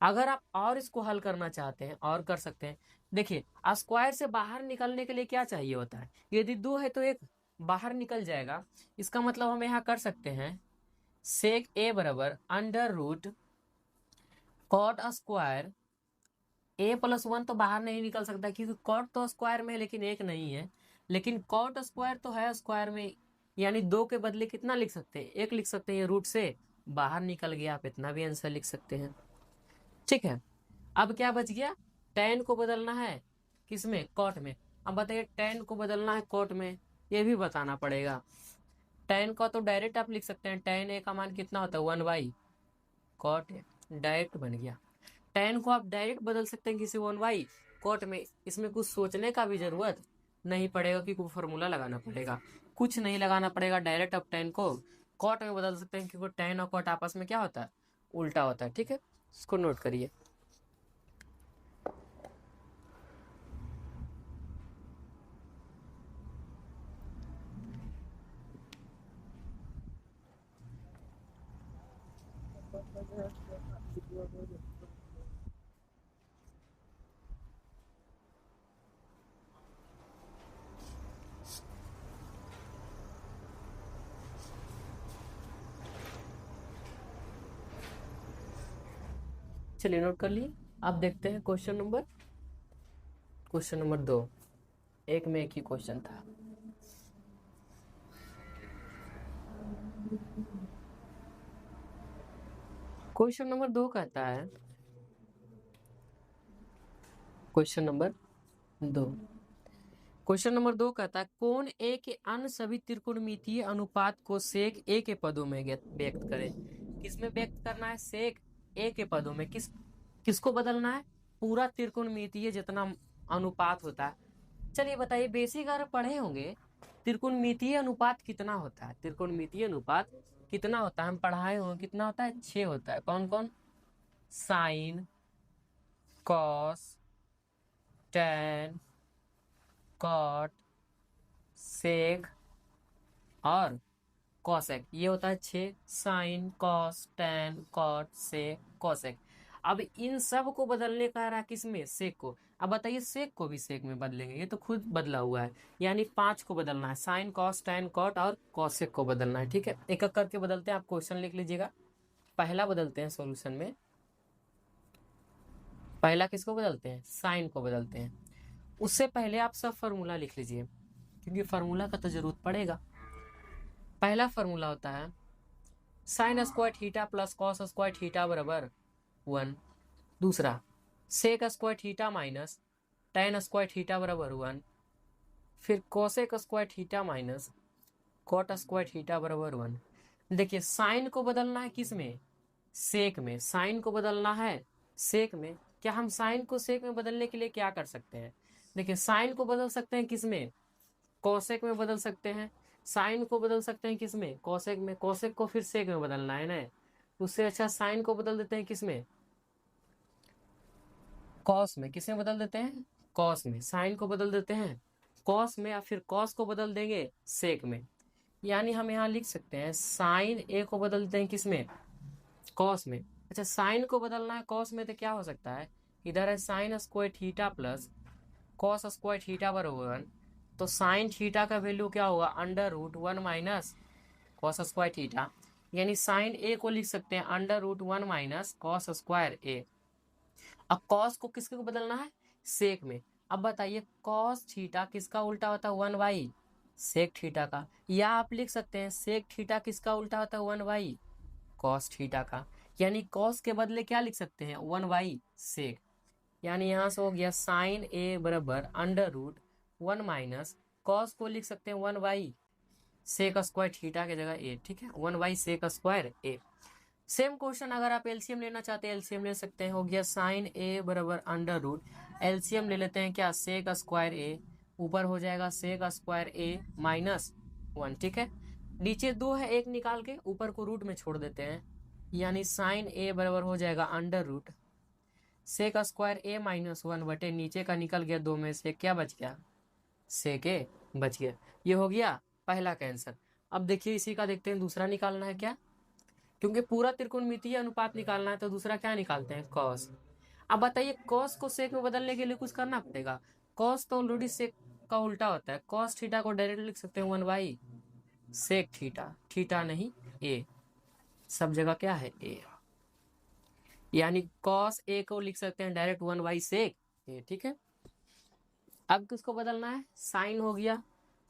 अगर आप और इसको हल करना चाहते हैं और कर सकते हैं। देखिए स्क्वायर से बाहर निकलने के लिए क्या चाहिए होता है, यदि 2 है तो एक बाहर निकल जाएगा। इसका मतलब हम यहाँ कर सकते हैं सेक ए बराबर अंडर रूट cot² a+1 तो बाहर नहीं निकल सकता क्योंकि cot तो स्क्वायर में है लेकिन एक नहीं है, लेकिन cot² तो है स्क्वायर में। यानी 2 के बदले कितना लिख सकते हैं, 1 लिख सकते हैं। ये रूट से बाहर निकल गया, आप इतना भी आंसर लिख सकते हैं। ठीक है, अब क्या बच गया, tan को बदलना है किसमें, cot में। अब बताइए tan को बदलना है cot में, ये भी बताना पड़ेगा। tan का तो डायरेक्ट आप लिख सकते हैं, tan a का मान कितना होता है 1/cot a, डायरेक्ट बन गया। tan को आप डायरेक्ट बदल सकते हैं किसी 1/cot में, इसमें कुछ सोचने का भी जरूरत नहीं पड़ेगा कि कोई फॉर्मूला लगाना पड़ेगा, कुछ नहीं लगाना पड़ेगा। डायरेक्ट आप tan को cot में बदल सकते हैं क्योंकि tan और cot आपस में क्या होता है, उल्टा होता है। ठीक है, इसको नोट करिए। चलिए नोट कर लिए। आप देखते हैं क्वेश्चन नंबर 2, एक में एक ही क्वेश्चन था। क्वेश्चन नंबर 2 कहता है, क्वेश्चन नंबर 2 क्वेश्चन नंबर 2 कहता है कोण ए के अन्य सभी त्रिकोणमितीय अनुपात को सेक ए के पदों में व्यक्त करें। किसमें व्यक्त करना है, सेक ए के पदों में। किसको बदलना है, पूरा त्रिकोणमितीय जितना अनुपात होता है। चलिए बताइए, बेसिक अगर पढ़े होंगे त्रिकोणमितीय अनुपात कितना होता है, त्रिकोणमितीय अनुपात कितना होता है हम पढ़ाए होंगे, कितना होता है, 6 होता है। कौन कौन, साइन, कॉस, टैन, कॉट, सेक और कॉसेक, ये होता है 6। साइन, कॉस, टैन, कॉट, सेक, कॉसेक। अब इन सब को बदलने का रहा किसमें, सेक को। अब बताइए सेक को भी सेक में बदलेंगे, ये तो खुद बदला हुआ है। यानी 5 को बदलना है, साइन, कॉस, टैन, कॉट और कॉसेक को बदलना है। ठीक है, एक एक करके बदलते हैं, आप क्वेश्चन लिख लीजिएगा। पहला बदलते हैं सॉल्यूशन में, पहला किसको बदलते हैं, साइन को बदलते हैं। उससे पहले आप सब फार्मूला लिख लीजिए क्योंकि फार्मूला का तो जरूरत पड़ेगा। पहला फार्मूला होता है sine square theta plus cos square theta बराबर 1। दूसरा sec square theta minus tan square theta बराबर 1। फिर cosec square theta minus cot square theta बराबर 1। देखिए साइन को बदलना है किस में, सेक में। साइन को बदलना है सेक में। क्या हम साइन को सेक में बदलने के लिए क्या कर सकते हैं, देखिए साइन को बदल सकते हैं किस में, कोसेक में बदल सकते हैं। साइन को बदल सकते हैं किस में, कोसेक में। कोसेक को फिर सेक में बदलना है ना, उससे अच्छा साइन को बदल देते हैं किस में, कॉस में। किस में बदल देते हैं, कॉस में। साइन को बदल देते हैं कॉस में, या फिर कॉस को बदल देंगे सेक में। यानी हम यहाँ लिख सकते हैं साइन ए को बदल देते हैं किस में, कॉस में। अच्छा साइन को बदलना है कॉस में तो क्या हो सकता है, इधर है sine square theta plus cos square theta बराबर 1। तो साइन थीटा का वैल्यू क्या होगा, √1 माइनस कॉस स्क्वायर थीटा। यानी साइन ए को लिख सकते हैं √1 माइनस कॉस स्क्वायर ए। अब कॉस को किसके को बदलना है, सेक में। अब बताइए कॉस थीटा किसका उल्टा होता है, 1 सेक थीटा का। या आप लिख सकते हैं सेक थीटा किसका उल्टा होता है, 1 कॉस थीटा का। यानी कॉस के बदले क्या लिख सकते हैं, 1 सेक। यानी यहाँ से हो गया साइन ए बराबर √1 माइनस कॉस को लिख सकते हैं 1 सेक स्क्वायर थीटा की जगह ए, ठीक है, 1 by sec square A. Same question अगर आप एलसीएम लेना चाहते हैं एलसीएम ले सकते हैं। हो गया साइन ए बराबर अंडर रूट, एलसीएम ले लेते हैं क्या, सेक स्क्वायर ए, ऊपर हो जाएगा सेक स्क्वायर ए माइनस 1, ठीक है। नीचे 2 है, एक निकाल के ऊपर को रूट में छोड़ देते हैं, यानी साइन ए बराबर हो जाएगा under root sec square A minus 1 बटे नीचे का निकल गया 2 में से क्या बच गया, सेक ए बच गया। ये हो गया पहला का आंसर। अब देखिए इसी का देखते हैं दूसरा निकालना है क्या, क्योंकि पूरा त्रिकोणमितीय अनुपात निकालना है तो दूसरा क्या निकालते हैं, कॉस। अब बताइए कॉस को सेक में बदलने के लिए कुछ करना पड़ेगा। कॉस तो ऑलरेडी सेक का उल्टा होता है, कॉस थीटा को डायरेक्ट लिख सकते हैं 1 बाई सेक थीटा, थीटा नहीं ए, सब जगह क्या है ए, यानी कॉस ए को लिख सकते हैं डायरेक्ट 1 बाई सेक ए, ठीक है। अब किसको बदलना है, साइन हो गया,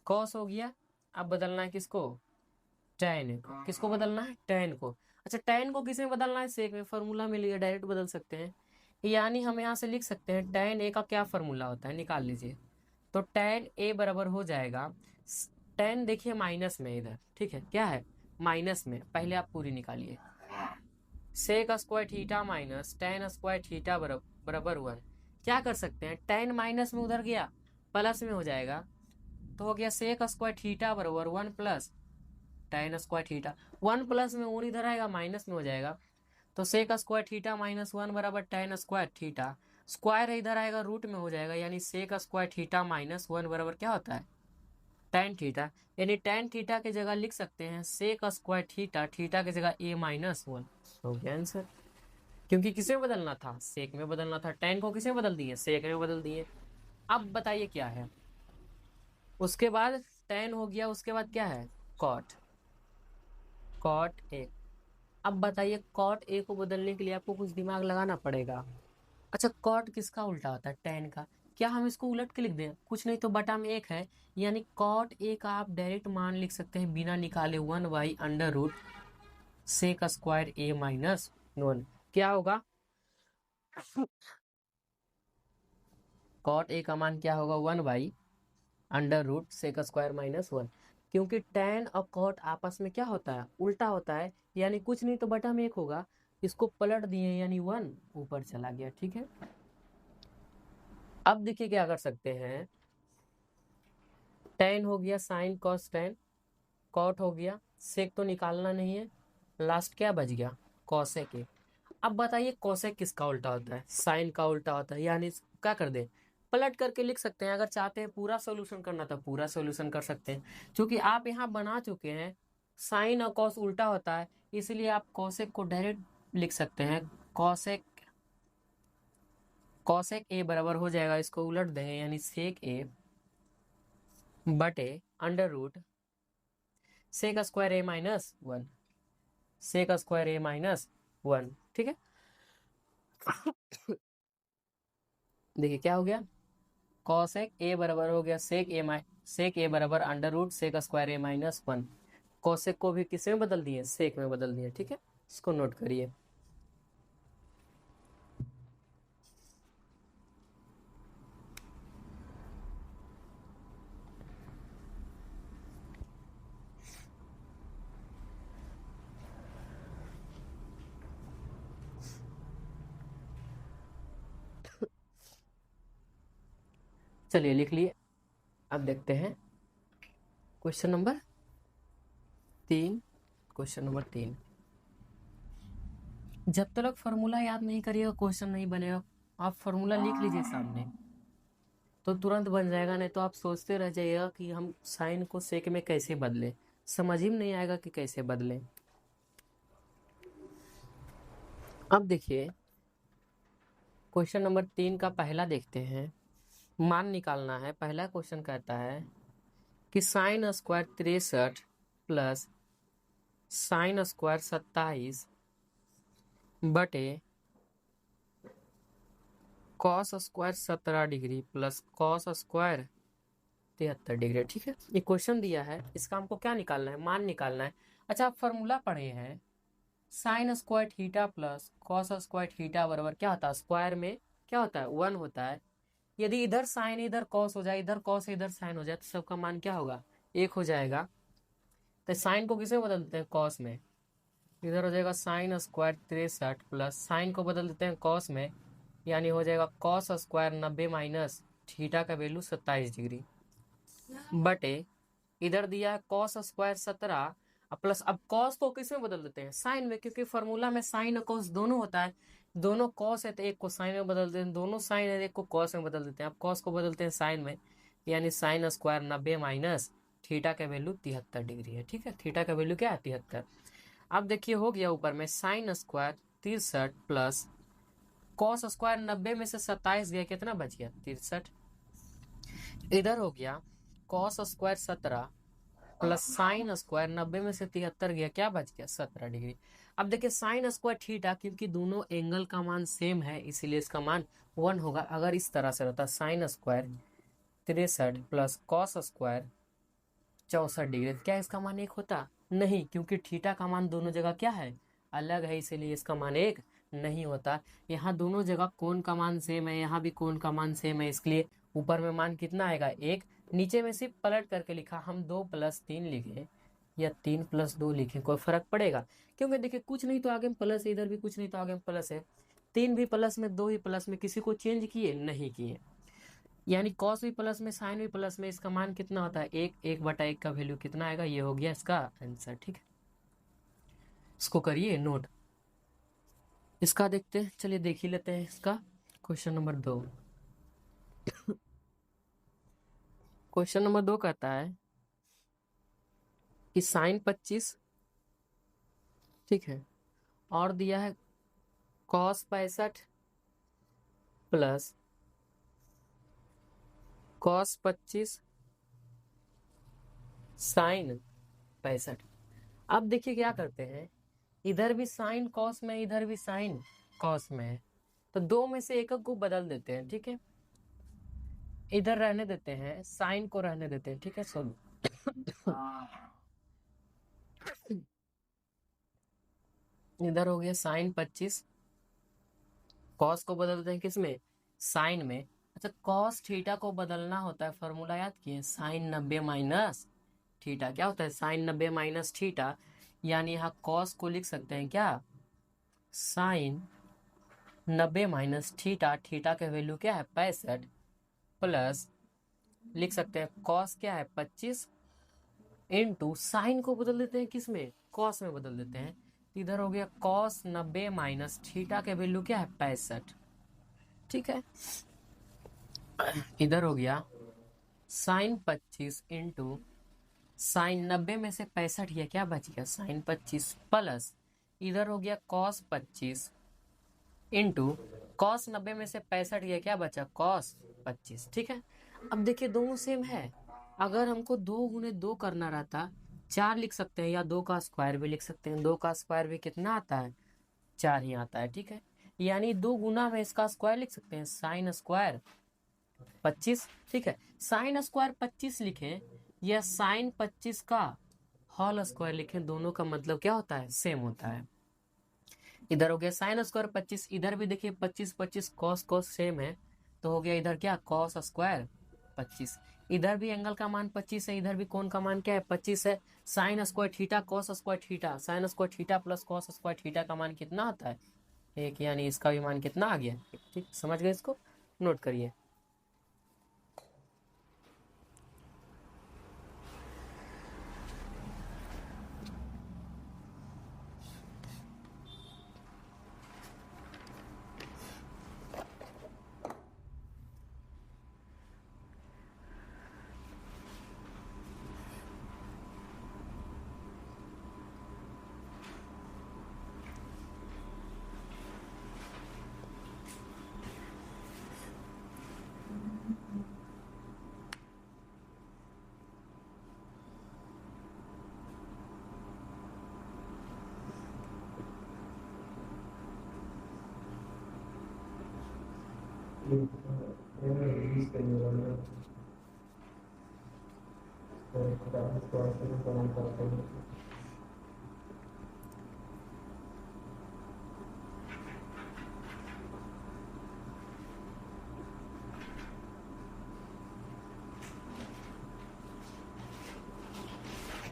कॉस हो गया, अब बदलना है किसको, टैन को। किसको बदलना है, टैन को। अच्छा टैन को किस में बदलना है, सेक में, फॉर्मूला में लिए डायरेक्ट बदल सकते हैं, यानी हम यहाँ से लिख सकते हैं टैन ए का क्या फॉर्मूला होता है, निकाल लीजिए। तो टैन ए बराबर हो जाएगा, टैन देखिए माइनस में इधर, ठीक है, क्या है माइनस में, पहले आप पूरी निकालिए, sec square theta minus tan square theta बराबर 1। क्या कर सकते हैं, टैन माइनस में उधर गया प्लस में हो जाएगा, तो हो गया सेक स्क्वायर थीटा बराबर 1 plus tan square theta, 1 plus में 1 इधर आएगा माइनस में हो जाएगा, तो सेक स्क्वायर थीटा माइनस 1 बराबर टैन स्क्वायर थीटा, स्क्वायर इधर आएगा रूट में हो जाएगा, यानी सेक स्क्वायर थीटा माइनस 1 बराबर क्या होता है, टैन थीटा। यानी टैन थीटा की जगह लिख सकते हैं सेक स्क्वायर थीटा, थीटा की जगह ए माइनस 1, हो गया आंसर। क्योंकि किसे बदलना था, सेक में बदलना था, टैन को किसे बदल दिए, सेक में बदल दिए। अब बताइए क्या है, उसके बाद टैन हो गया, उसके बाद क्या है, कॉट, कॉट ए। अब बताइए कॉट ए को बदलने के लिए आपको कुछ दिमाग लगाना पड़ेगा। अच्छा कॉट किसका उल्टा होता है, टैन का, क्या हम इसको उलट के लिख दें, कुछ नहीं तो बटा में 1 है, यानी कॉट ए का आप डायरेक्ट मान लिख सकते हैं बिना निकाले 1 by under root sec square A minus 1। क्या होगा, कॉट ए का मान क्या होगा, 1 by under root sec square minus 1, क्योंकि टैन और कॉट आपस में क्या होता है, उल्टा होता है, यानी कुछ नहीं तो बटा में 1 होगा, इसको पलट दिए यानी 1 ऊपर चला गया, ठीक है। अब देखिए क्या कर सकते हैं, टैन हो गया साइन कॉस टैन, कॉट हो गया, सेक तो निकालना नहीं है, लास्ट क्या बच गया, कॉसेक ए। अब बताइए कॉसेक किसका उल्टा होता है, साइन का उल्टा होता है, यानी क्या कर दे, पलट करके लिख सकते हैं। अगर चाहते हैं पूरा सॉल्यूशन करना तो पूरा सॉल्यूशन कर सकते हैं, क्योंकि आप यहाँ बना चुके हैं साइन और कॉस उल्टा होता है, इसलिए आप कॉसेक को डायरेक्ट लिख सकते हैं, कॉसेक, कॉसेक ए बराबर हो जाएगा, इसको उलट दें यानी सेक ए बटे under root sec square A minus 1, sec square A minus 1, ठीक है। देखिए क्या हो गया, कॉसेक ए बराबर हो गया सेक ए बराबर under root sec square A minus 1, cosec को भी किस में बदल दिए, सेक में बदल दिए, ठीक है, इसको नोट करिए। चलिए लिख लिए। अब देखते हैं क्वेश्चन नंबर 3, क्वेश्चन नंबर 3। जब तक फॉर्मूला याद नहीं करिएगा क्वेश्चन नहीं बनेगा, आप फॉर्मूला लिख लीजिए सामने तो तुरंत बन जाएगा, नहीं तो आप सोचते रह जाइएगा कि हम साइन को सेक में कैसे बदले, समझ ही में नहीं आएगा कि कैसे बदले। अब देखिए क्वेश्चन नंबर 3 का पहला देखते हैं, मान निकालना है। पहला क्वेश्चन कहता है कि sine square 63 plus sine square 27 बटे cos square 17 degree plus cos square 73 degree, ठीक है। ये क्वेश्चन दिया है, इसका हमको क्या निकालना है, मान निकालना है। अच्छा आप फॉर्मूला पढ़े हैं, sign square theta plus cos square theta बराबर क्या होता है, स्क्वायर में क्या होता है 1 होता है, यदि इधर साइन इधर कॉस हो जाए, इधर कॉस इधर साइन हो जाए, तो सबका मान क्या होगा, 1 हो जाएगा। तो साइन को किसमें बदल देते हैं, कॉस में। इधर हो जाएगा साइन स्क्वायर 63 प्लस साइन को बदल देते हैं कॉस में, यानी हो जाएगा कॉस स्क्वायर 90 माइनस थीटा का वैल्यू 27 डिग्री बटे इधर दिया है कॉस स्क्वायर 17 प्लस, अब कॉस को किस में बदल देते हैं, साइन में, क्योंकि फॉर्मूला में साइन और कॉस दोनों होता है। दोनों कॉस है तो एक को साइन में बदल देते हैं, दोनों साइन है एक को कॉस में बदल देते हैं। अब कॉस को बदलते हैं साइन में, यानी साइन स्क्वायर 90 माइनस थीटा का वैल्यू 73 डिग्री है। ठीक है, थीटा का वैल्यू क्या है, 73। अब देखिए हो गया ऊपर में sine square 63 plus cos square 90 में से 27 गया, कितना बच गया, 63। इधर हो गया cos square 17 plus sine square 90 में से 73 गया, क्या बच गया, 17 डिग्री। अब देखिए साइन स्क्वायर थीटा, क्योंकि दोनों एंगल का मान सेम है इसीलिए इसका मान 1 होगा। अगर इस तरह से रहता sine square 63 plus cos square 64 degree, क्या इसका मान 1 होता, नहीं, क्योंकि थीटा का मान दोनों जगह क्या है, अलग है, इसीलिए इसका मान 1 नहीं होता। यहाँ दोनों जगह कोण का मान सेम है, यहाँ भी कोण का मान सेम है, इसलिए ऊपर में मान कितना आएगा, 1। नीचे में सिर्फ पलट करके लिखा, हम 2 + 3 लिखे या 3 + 2 लिखे, कोई फर्क पड़ेगा, क्योंकि देखिए कुछ नहीं तो आगे में प्लस है, इधर भी कुछ नहीं तो आगे में प्लस है। 3 भी प्लस में, 2 भी प्लस में, किसी को चेंज किए नहीं किए, यानी कॉस भी प्लस में साइन भी प्लस में, इसका मान कितना होता है, 1। 1/1 का वैल्यू कितना आएगा, ये हो गया इसका आंसर। ठीक है, इसको करिए नोट। इसका देखते हैं, चलिए देख ही लेते हैं इसका क्वेश्चन नंबर 2। क्वेश्चन नंबर 2 कहता है कि साइन 25, ठीक है, और दिया है कॉस 65 प्लस कॉस 25 साइन 65। अब देखिए क्या करते हैं, इधर भी साइन कॉस में, इधर भी साइन कॉस में है, तो दो में से एक को बदल देते हैं। ठीक है, इधर रहने देते हैं, साइन को रहने देते हैं। ठीक है, सॉरी, इधर हो गया साइन 25, कॉस को बदलते हैं किसमें, साइन में। अच्छा, कॉस थीटा को बदलना होता है, फॉर्मूला याद किए, साइन 90 माइनस थीटा। क्या होता है, साइन 90 माइनस थीटा, यानी यहाँ कॉस को लिख सकते हैं क्या, साइन 90 माइनस थीटा, थीटा का वैल्यू क्या है, 65 प्लस लिख सकते हैं कॉस क्या है, 25 इंटू साइन को बदल देते हैं किसमें, कॉस में बदल देते हैं। इधर हो गया कॉस 90 माइनस थीटा के वैल्यू क्या है, 65। ठीक है, इधर हो गया साइन 25 इंटू साइन 90 में से 65 गया, क्या बच गया, साइन 25 प्लस इधर हो गया कॉस 25 इंटू कॉस 90 में से 65 गया, क्या बचा, कॉस 25। ठीक है, अब देखिए दोनों सेम है, अगर हमको 2 × 2 करना रहता 4 लिख सकते हैं, या 2 का स्क्वायर भी लिख सकते हैं। 2 का स्क्वायर भी कितना आता है, 4 ही आता है। ठीक है, यानी 2 गुना में इसका स्क्वायर लिख सकते हैं, साइन स्क्वायर 25। ठीक है, साइन स्क्वायर 25 लिखे या साइन 25 का होल स्क्वायर लिखे, दोनों का मतलब क्या होता है, सेम होता है। इधर हो गया साइन स्क्वायर 25, इधर भी देखिए 25 25 कॉस कॉस सेम है, तो हो गया इधर क्या, कॉस स्क्वायर 25। इधर भी एंगल का मान 25 है, इधर भी कोण का मान क्या है, 25 है। Sine square theta cos square theta, sign square theta plus cos square theta का मान कितना आता है, 1, यानी इसका भी मान कितना आ गया। ठीक, समझ गए, इसको नोट करिए।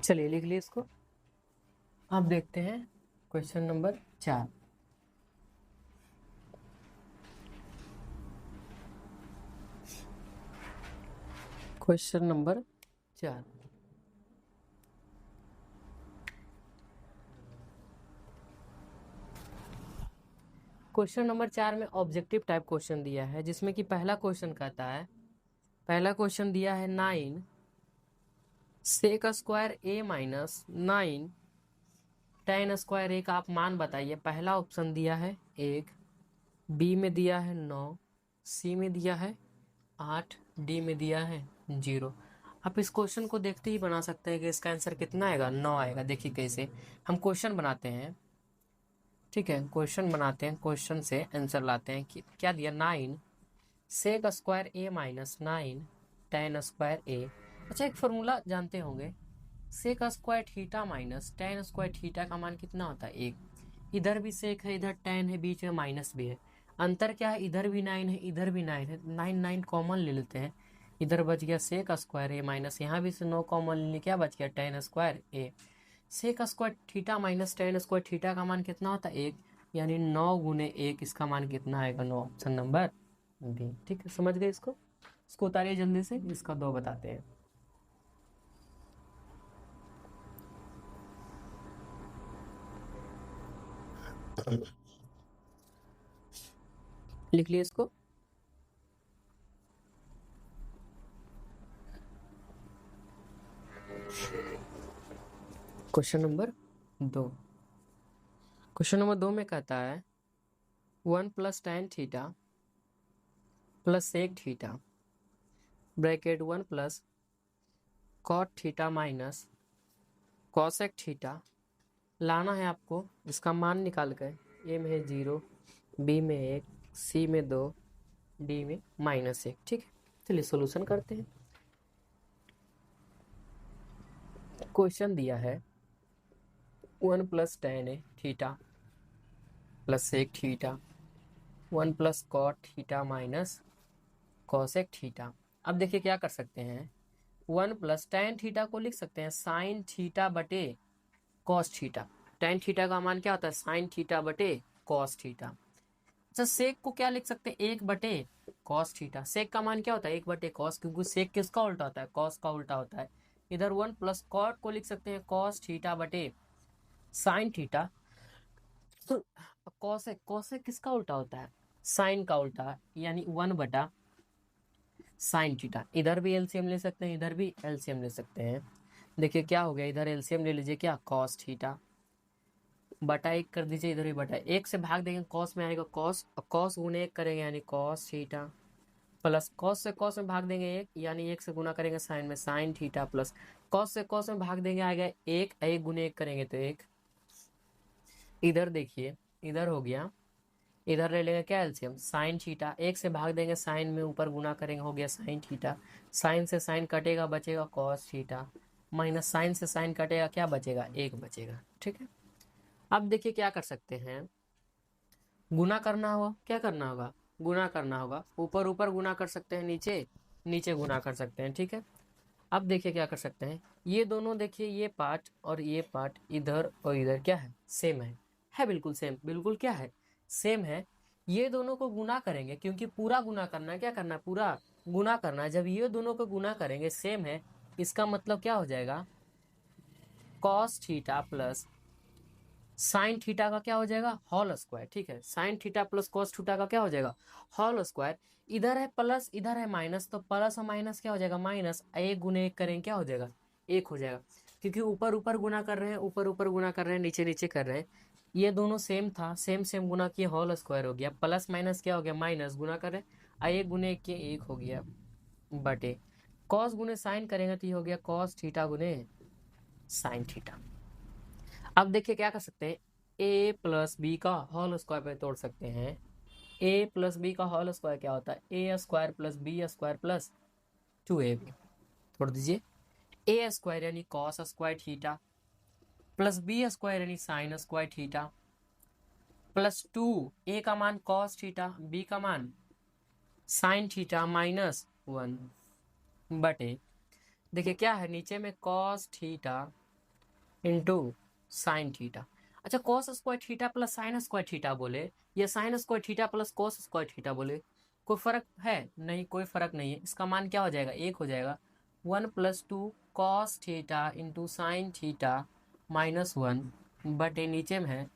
चलिए लिख लीजिए इसको। अब देखते हैं question number 4। Question number 4। Question number 4 में ऑब्जेक्टिव टाइप क्वेश्चन दिया है, जिसमें कि पहला क्वेश्चन कहता है, पहला क्वेश्चन दिया है 9 sec square A minus 9 tan square ए का आप मान बताइए। पहला ऑप्शन दिया है 1, बी में दिया है 9, सी में दिया है 8, डी में दिया है 0। आप इस क्वेश्चन को देखते ही बना सकते हैं कि इसका आंसर कितना आएगा, 9 आएगा। देखिए कैसे हम क्वेश्चन बनाते हैं, ठीक है, क्वेश्चन बनाते हैं, क्वेश्चन से आंसर लाते हैं कि क्या दिया, 9 sec square A minus 9 tan square A. अच्छा, एक फॉर्मूला जानते होंगे, sec square theta minus tan square theta का मान कितना होता है, 1। इधर भी सेक है, इधर tan है, बीच में माइनस भी है। अंतर क्या है, इधर भी 9 है, इधर भी 9 है, 9 9 कॉमन ले लेते हैं। इधर बच गया सेक स्क्वायर ए माइनस, यहाँ भी से 9 कॉमन ले, क्या बच गया, tan square A. Sec square theta minus tan square theta का मान कितना होता है, 1, यानी 9 गुने 1, इसका मान कितना आएगा, 9, ऑप्शन नंबर बी। ठीक है, समझ गए इसको उतारिए जल्दी से, इसका 2 बताते हैं। लिख लिए इसको। Question number 2। क्वेश्चन नंबर 2 में कहता है 1 plus tan theta plus sec theta bracket 1 plus cot theta minus cosec theta लाना है आपको। इसका मान निकाल कर, ए में है 0, बी में 1, सी में 2, डी में -1। ठीक है, चलिए सॉल्यूशन करते हैं। क्वेश्चन दिया है 1 plus tan theta plus sec theta 1 plus cot theta minus cosec theta. अब देखिए क्या कर सकते हैं, 1 प्लस tan थीटा को लिख सकते हैं साइन थीटा बटे कॉस थीटा। tan थीटा का मान क्या होता है, साइन थीटा बटे कॉस थीटा। अच्छा, सेक को क्या लिख सकते हैं, 1 बटे कॉस थीटा। सेक का मान क्या होता है, 1 बटे कॉस, क्योंकि सेक किसका उल्टा होता है, कॉस का उल्टा होता है। इधर 1 प्लस कॉट को लिख सकते हैं कॉस थीटा बटे साइन थीटा। तो कॉसेक, कॉसेक किसका उल्टा होता है, साइन का उल्टा, यानी 1 बटा साइन थीटा। इधर भी एलसीएम ले सकते हैं, इधर भी एलसीएम ले सकते हैं। देखिए क्या हो गया, इधर एलसीएम ले लीजिए, क्या, कॉस थीटा बटा 1 कर दीजिए, इधर भी बटा 1 से भाग देंगे, कॉस में आएगा कॉस, कॉस गुने 1 करेंगे यानी कॉस थीटा, प्लस कॉस से कॉस में भाग देंगे 1, यानी 1 से गुना करेंगे साइन में साइन थीटा, प्लस कॉस से कॉस में भाग देंगे आएगा 1, 1 गुने 1 करेंगे तो 1। इधर देखिए, इधर हो गया, इधर ले लेंगे क्या, एलसीएम, साइन थीटा, 1 से भाग देंगे साइन में, ऊपर गुना करेंगे, हो गया साइन थीटा, साइन से साइन कटेगा, बचेगा कॉस थीटा, माइनस साइन से साइन कटेगा, क्या बचेगा, 1 बचेगा। ठीक है, अब देखिए क्या कर सकते हैं, गुना करना होगा, क्या करना होगा, गुना करना होगा। ऊपर ऊपर गुना कर सकते हैं, नीचे नीचे गुना कर सकते हैं। ठीक है, अब देखिए क्या कर सकते हैं, ये दोनों देखिए, ये पार्ट और ये पार्ट, इधर और इधर क्या है, सेम है बिल्कुल सेम, बिल्कुल क्या है, सेम है। ये दोनों को गुना करेंगे, क्योंकि पूरा गुना करना है, क्या करना है, पूरा गुना करना है। जब ये दोनों को गुना करेंगे, सेम है, इसका मतलब क्या हो जाएगा, cos theta plus sine theta का क्या हो जाएगा, होल स्क्वायर। ठीक है, sine theta plus cos theta का क्या हो जाएगा, होल स्क्वायर। इधर है प्लस, इधर है माइनस, तो प्लस और माइनस क्या हो जाएगा, माइनस, 1 गुने 1 करेंगे, क्या हो जाएगा, 1 हो जाएगा। क्योंकि ऊपर ऊपर गुना कर रहे हैं, ऊपर ऊपर गुना कर रहे हैं, नीचे नीचे कर रहे हैं, ये दोनों सेम था, सेम सेम गुना किए, होल स्क्वायर हो गया, प्लस माइनस क्या हो गया, माइनस, गुना कर रहे हैं, 1 गुने 1 किए, 1 हो गया, बटे कॉस गुने साइन करेंगे तो ये हो गया कॉस थीटा गुने साइन थीटा। अब देखिए क्या कर सकते हैं, ए प्लस बी का होल स्क्वायर पे तोड़ सकते हैं। ए प्लस बी का होल स्क्वायर क्या होता है, A square plus B square plus 2ab। तोड़ दीजिए, ए स्क्वायर यानी cos square theta plus B square यानी sine square theta plus 2, A का मान कॉस थीटा, बी का मान साइन थीटा -1 बटे, देखिए क्या है, नीचे में cos theta into sine theta. अच्छा, cos square theta plus sine square theta बोले या sine square theta plus cos square theta बोले, कोई फर्क है? नहीं, कोई फर्क नहीं है। इसका मान क्या हो जाएगा? एक हो जाएगा। 1+2 cos theta into sine theta -1 बटे नीचे में है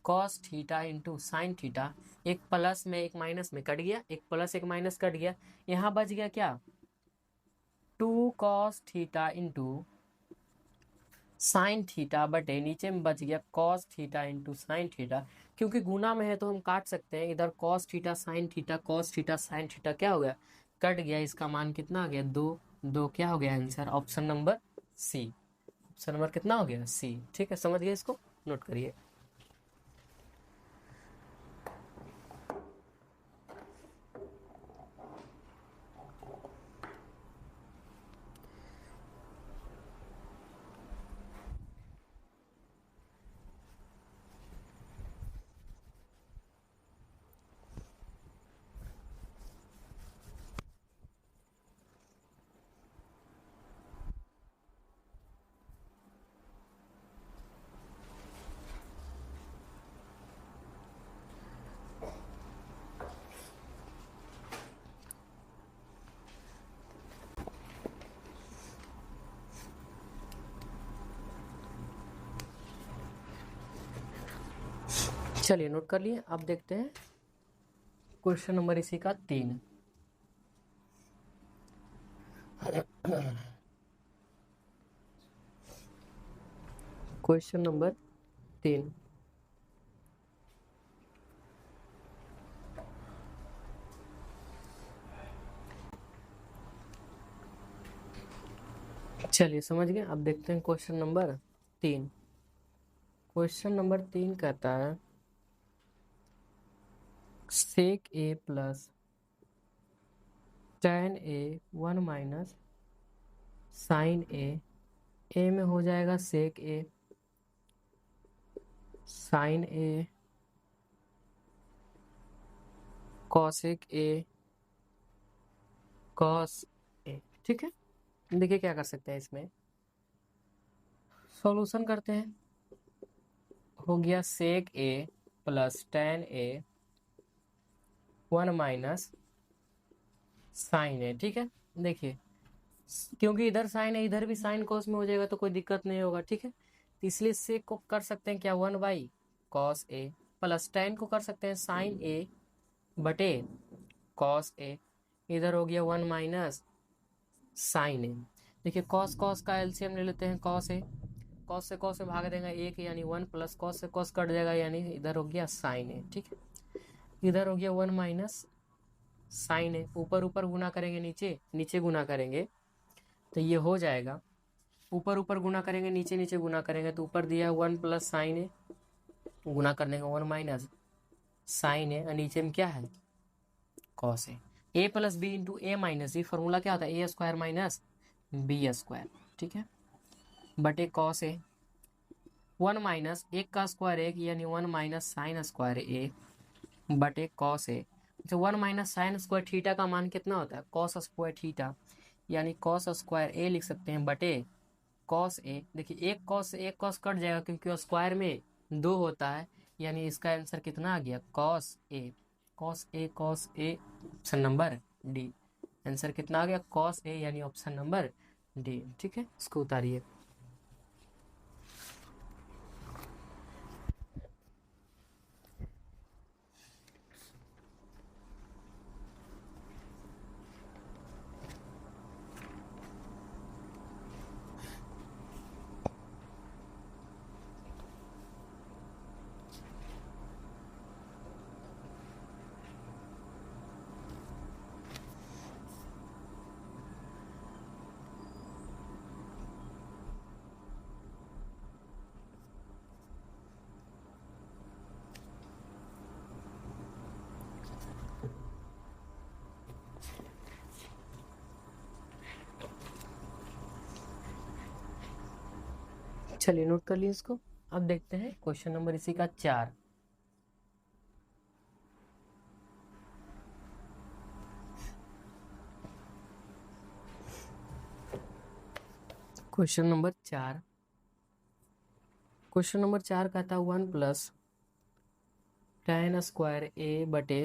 cos theta into sine theta. एक प्लस में एक माइनस में कट गया, एक प्लस एक माइनस कट गया, यहाँ बच गया क्या? 2 cos theta into sine theta बटे नीचे में बच गया cos theta into sine theta. क्योंकि गुना में है तो हम काट सकते हैं। इधर cos theta sine theta, cos theta sine theta क्या हो गया? कट गया। इसका मान कितना आ गया? 2। 2 क्या हो गया answer? Option number C. Option number कितना हो गया? सी। ठीक है, समझ गए? इसको नोट करिए। चलिए नोट कर लिए। अब देखते हैं क्वेश्चन नंबर इसी का 3। Question number 3। चलिए समझ गए। अब देखते हैं क्वेश्चन नंबर 3। क्वेश्चन नंबर 3 कहता है sec A plus tan A 1 minus sine A में हो जाएगा sec A, sine A, cosec A, cos A. ठीक है, देखिए क्या कर सकते हैं इसमें। सॉल्यूशन करते हैं। हो गया सेक A plus tan A 1 minus sine ए। ठीक है, देखिए क्योंकि इधर साइन है इधर भी साइन कॉस में हो जाएगा तो कोई दिक्कत नहीं होगा। ठीक है, तो इसलिए सेक को कर सकते हैं क्या? 1/cos ए प्लस tan को कर सकते हैं साइन ए बटे कॉस ए। इधर हो गया 1 माइनस साइन ए। देखिए कॉस कॉस का एलसीएम ले लेते हैं। कॉस से कॉस से भाग देंगे एक, यानी 1 प्लस कॉस से कॉस कट जाएगा, यानी इधर हो गया साइन ए। ठीक है, इधर हो गया 1 माइनस साइन ए। ऊपर ऊपर गुना करेंगे, नीचे नीचे गुना करेंगे तो ये हो जाएगा। ऊपर ऊपर गुना करेंगे, नीचे नीचे गुना करेंगे तो ऊपर दिया 1 प्लस साइन ए, गुना करने का 1 माइनस साइन ए, और नीचे में क्या है? Cos A plus B into A minus B. Formula क्या होता है? A square minus B square. ठीक है, बटे कॉस ए 1 माइनस एक का स्क्वायर एक, यानी 1 माइनस साइन स्क्वायर ए बटे कॉस ए। तो 1 माइनस साइन स्क्वायर थीटा का मान कितना होता है? कॉस स्क्वायर थीटा, यानी कॉस स्क्वायर ए लिख सकते हैं बटे कॉस ए। देखिए एक कॉस कट जाएगा क्योंकि स्क्वायर में 2 होता है, यानी इसका आंसर कितना आ गया? Cos A. Cos A cos A, option number D. Answer कितना आ गया? कॉस ए, यानी ऑप्शन नंबर डी। ठीक है, इसको उतारिए। चलिए नोट कर लिए इसको। अब देखते हैं क्वेश्चन नंबर इसी का 4। क्वेश्चन नंबर 4 क्वेश्चन नंबर 4 कहता है 1 प्लस tan स्क्वायर ए बटे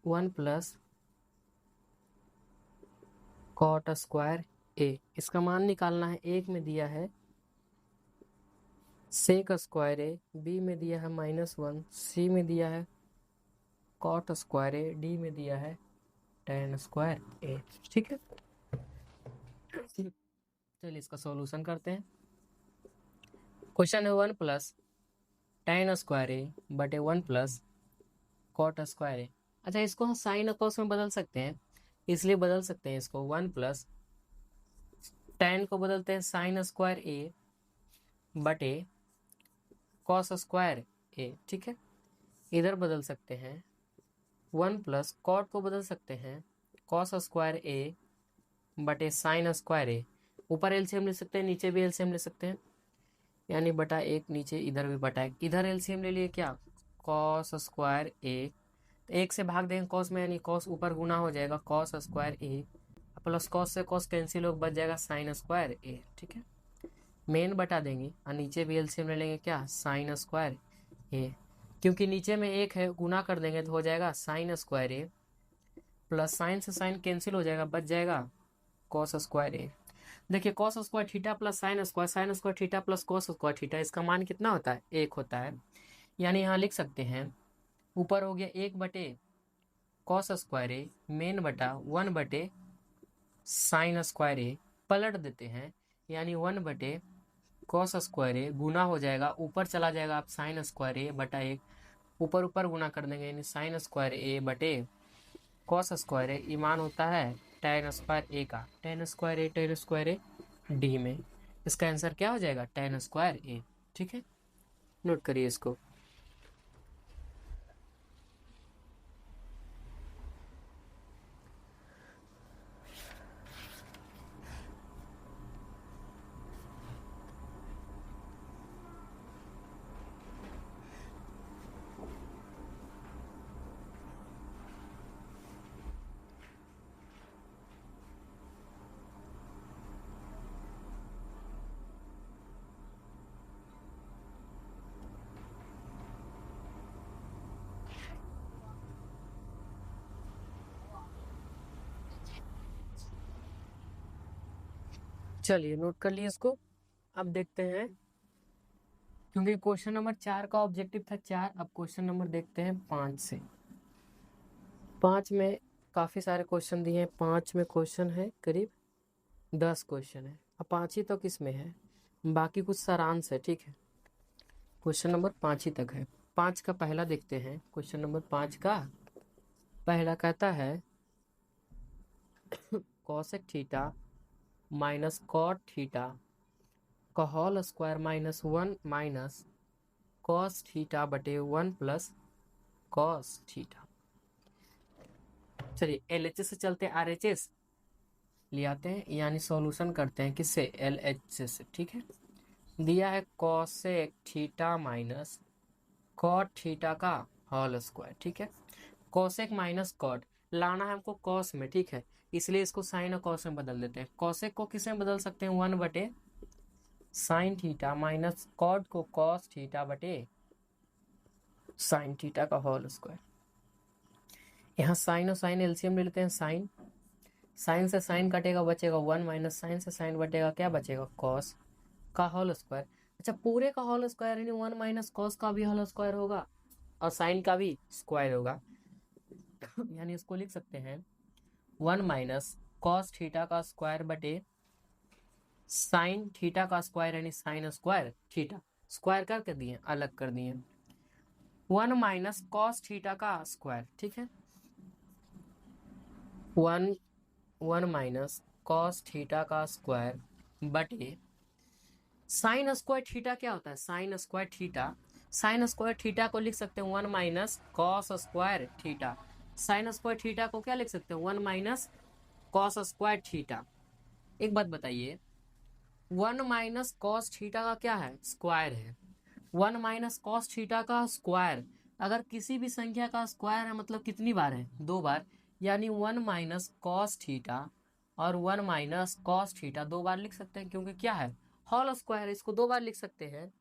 1 प्लस कॉट स्क्वायर ए। इसका मान निकालना है। एक में दिया है सेक स्क्वायर ए, बी में दिया है -1, सी में दिया है कॉट स्क्वायर ए, डी में दिया है tan स्क्वायर ए। ठीक है, चलिए इसका सॉल्यूशन करते हैं। क्वेश्चन है 1 प्लस tan स्क्वायर ए बटे 1 प्लस कॉट स्क्वायर ए। अच्छा, इसको हम साइन और कॉस में बदल सकते हैं, इसलिए बदल सकते हैं इसको। 1 प्लस tan को बदलते हैं साइन स्क्वायर ए बटे कॉस स्क्वायर ए। ठीक है, इधर बदल सकते हैं। 1 प्लस कॉट को बदल सकते हैं कॉस स्क्वायर ए बटे साइन स्क्वायर ए। ऊपर एलसीएम ले सकते हैं, नीचे भी एलसीएम ले सकते हैं, यानी बटा एक, नीचे इधर भी बटा एक। इधर एलसीएम ले लिए क्या, कॉस स्क्वायर ए, एक से भाग देंगे कॉस में, यानी कॉस ऊपर गुना हो जाएगा cos square A, plus cos से कॉस कैंसिल हो, बच जाएगा साइन स्क्वायर ए। ठीक है, मेन बटा देंगे और नीचे भी एलसीएम ले लेंगे क्या, साइन स्क्वायर ए। क्योंकि नीचे में एक है, गुना कर देंगे तो हो जाएगा sign square A, plus sign से साइन कैंसिल हो जाएगा, बच जाएगा कॉस स्क्वायर ए। देखिए cos square theta plus sine square theta plus cos square theta, इसका मान कितना होता है, 1 होता है। यानी यहाँ लिख सकते हैं, ऊपर हो गया 1 बटे कॉस स्क्वायर ए मेन बटा 1 बटे साइन स्क्वायर ए, पलट देते हैं, यानी 1 बटे कॉस स्क्वायर ए गुना हो जाएगा, ऊपर चला जाएगा आप साइन स्क्वायर ए बटा 1, ऊपर ऊपर गुना कर देंगे, यानी साइन स्क्वायर ए बटे कॉस स्क्वायर ए। ईमान होता है tan स्क्वायर ए का, tan स्क्वायर ए डी में। इसका आंसर क्या हो जाएगा, tan स्क्वायर ए। ठीक है, नोट करिए इसको। चलिए नोट कर लिए इसको। अब देखते हैं, क्योंकि क्वेश्चन नंबर 4 का ऑब्जेक्टिव था 4, अब क्वेश्चन नंबर देखते हैं 5 से। 5 में काफ़ी सारे क्वेश्चन दिए हैं, 5 में क्वेश्चन है करीब 10 क्वेश्चन है। अब 5 ही तक इसमें है, बाकी कुछ सारांश है। ठीक है, क्वेश्चन नंबर 5 ही तक है। 5 का पहला देखते हैं। क्वेश्चन नंबर 5 का पहला कहता है cosec theta minus cot theta का whole square -1 minus cos theta बटे 1 प्लस कॉस थीटा। चलिए एलएचएस से चलते हैं आरएचएस ले आते हैं, यानी सॉल्यूशन करते हैं किससे, एलएचएस से। ठीक है, दिया है cosec theta minus cot theta का होल स्क्वायर। ठीक है, कॉसेक माइनस कॉट लाना है हमको कॉस में। ठीक है, इसलिए इसको साइन और कॉस में बदल देते हैं। कॉसेक को किस में बदल सकते हैं, 1 बटे साइन थीटा माइनस कॉट को कॉस थीटा बटे साइन थीटा का होल स्क्वायर। यहाँ साइन और साइन एलसीएम ले लेते हैं। साइन साइन से साइन कटेगा, बचेगा 1 माइनस साइन से साइन बटेगा, क्या बचेगा, कॉस का होल स्क्वायर। अच्छा, पूरे का होल स्क्वायर यानी 1 माइनस कॉस का भी होल स्क्वायर होगा और साइन का भी स्क्वायर होगा। यानी इसको लिख सकते हैं 1 माइनस कॉस थीटा का स्क्वायर बटे साइन थीटा का स्क्वायर, यानी साइन स्क्वायर थीटा, स्क्वायर करके दिए, अलग कर दिए। 1 माइनस कॉस थीटा का स्क्वायर। ठीक है, 1 माइनस कॉस थीटा का स्क्वायर बटे साइन स्क्वायर थीटा। क्या होता है, sine square theta, sign square theta को लिख सकते हैं 1 minus cos square theta. Sign square theta को क्या लिख सकते हैं, 1 माइनस कॉस स्क्वायर थीटा। एक बात बताइए, 1 माइनस कॉस थीटा का क्या है, स्क्वायर है। 1 माइनस कॉस थीटा का स्क्वायर, अगर किसी भी संख्या का स्क्वायर है मतलब कितनी बार है, 2 बार, यानी 1 माइनस कॉस थीटा और 1 माइनस कॉस थीटा 2 बार लिख सकते हैं, क्योंकि क्या है, होल स्क्वायर, इसको 2 बार लिख सकते हैं।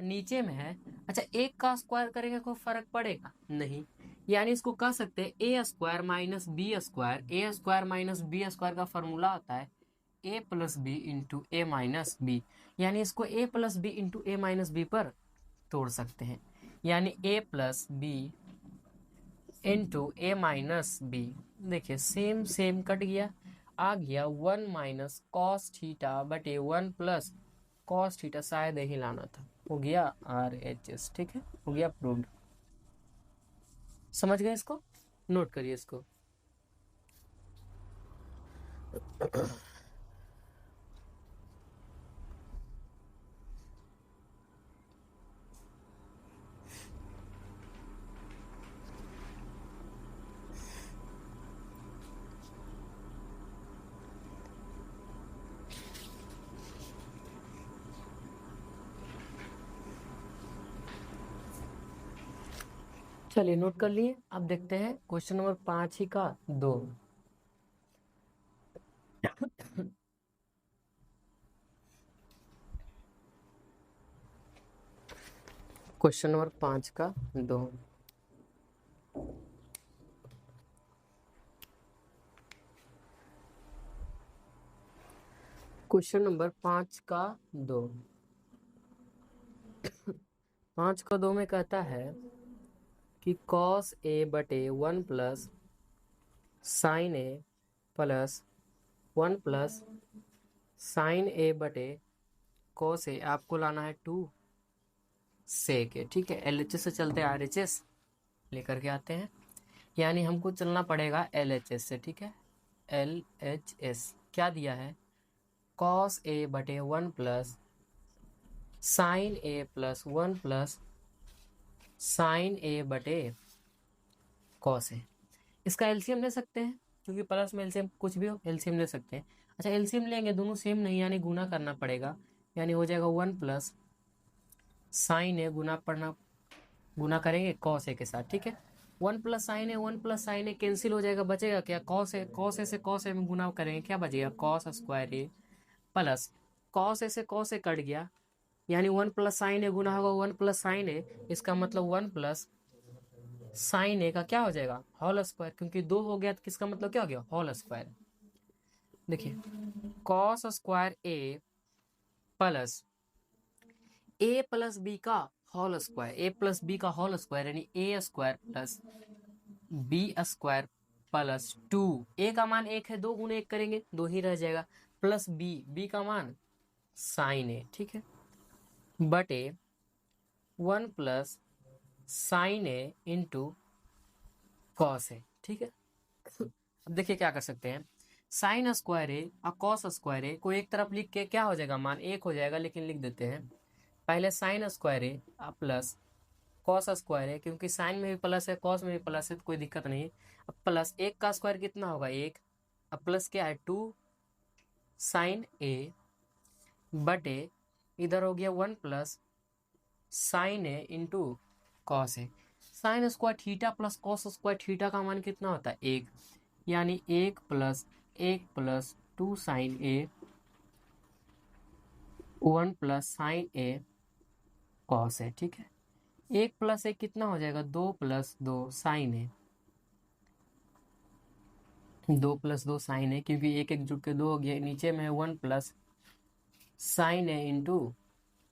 नीचे में है। अच्छा, एक का स्क्वायर करेंगे कोई फर्क पड़ेगा नहीं, यानी इसको कह सकते हैं ए स्क्वायर माइनस बी स्क्वायर। ए स्क्वायर माइनस बी स्क्वायर का फॉर्मूला होता है ए प्लस बी इंटू ए माइनस बी, यानी इसको ए प्लस बी इंटू ए माइनस बी पर तोड़ सकते हैं, यानी ए प्लस बी इंटू ए माइनस बी। देखिए सेम सेम कट गया, आ गया 1 माइनस कॉस थीटा बटे 1 प्लस कॉस थीटा, शायद यही लाना था, हो गया RHS। ठीक है, हो गया प्रूव्ड। समझ गए इसको, नोट करिए इसको। चलिए नोट कर लिए। अब देखते हैं क्वेश्चन नंबर 5 ही का 2। क्वेश्चन नंबर 5 का 2। क्वेश्चन नंबर 5 का 2। 5 का 2 में कहता है कि cos A बटे 1 प्लस साइन ए प्लस 1 प्लस साइन ए बटे cos ए, आपको लाना है 2 सेक ए। ठीक है, LHS से चलते हैं RHS लेकर के आते हैं, यानी हमको चलना पड़ेगा LHS से। ठीक है, LHS क्या दिया है, cos A बटे 1 प्लस साइन ए प्लस 1 प्लस साइन ए बटे cos ए। इसका एलसीएम ले सकते हैं, क्योंकि प्लस में एलसीएम कुछ भी हो एलसीएम ले सकते हैं। अच्छा, एलसीएम लेंगे, दोनों सेम नहीं, यानी गुना करना पड़ेगा, यानी हो जाएगा 1 प्लस साइन ए गुना करेंगे कॉस ए के साथ। ठीक है, 1 plus sine A 1 plus sine A cancel हो जाएगा, बचेगा क्या, कॉस ए से कॉस ए में गुना करेंगे, क्या बचेगा, cos square A plus cos A से कॉस ए कट गया, यानी 1 प्लस साइन ए गुना होगा 1 प्लस साइन ए, इसका मतलब 1 प्लस साइन ए का क्या हो जाएगा, होल स्क्वायर, क्योंकि 2 हो गया तो किसका मतलब क्या हो गया, होल स्क्वायर। देखिए cos square A plus B का whole square, A plus B का होल स्क्वायर, यानी A square plus B square plus 2। A का मान 1 है, 2 गुने 1 करेंगे 2 ही रह जाएगा, प्लस बी का मान साइन ए। ठीक है, बटे 1 plus sine A into cos A. ठीक है, अब देखिए क्या कर सकते हैं, साइन स्क्वायर ए और कॉस स्क्वायर ए को एक तरफ लिख के क्या हो जाएगा, मान 1 हो जाएगा, लेकिन लिख देते हैं पहले sign square A plus cos square है, क्योंकि साइन में भी प्लस है कॉस में भी प्लस है तो कोई दिक्कत नहीं है। अब प्लस 1 का स्क्वायर कितना होगा 1, अब प्लस क्या है 2 साइन ए बटे इधर हो गया 1 plus sine A into cos A. Sine square theta plus cos square theta का मान कितना होता है 1, यानी 1 plus 2 sine A 1 plus sine A cos A. ठीक है, 1 प्लस 1 कितना हो जाएगा 2 plus 2 sine A, 2 plus 2 sine A, क्योंकि एक एक जुड़ के 2 हो गया, नीचे में है 1 plus sine A into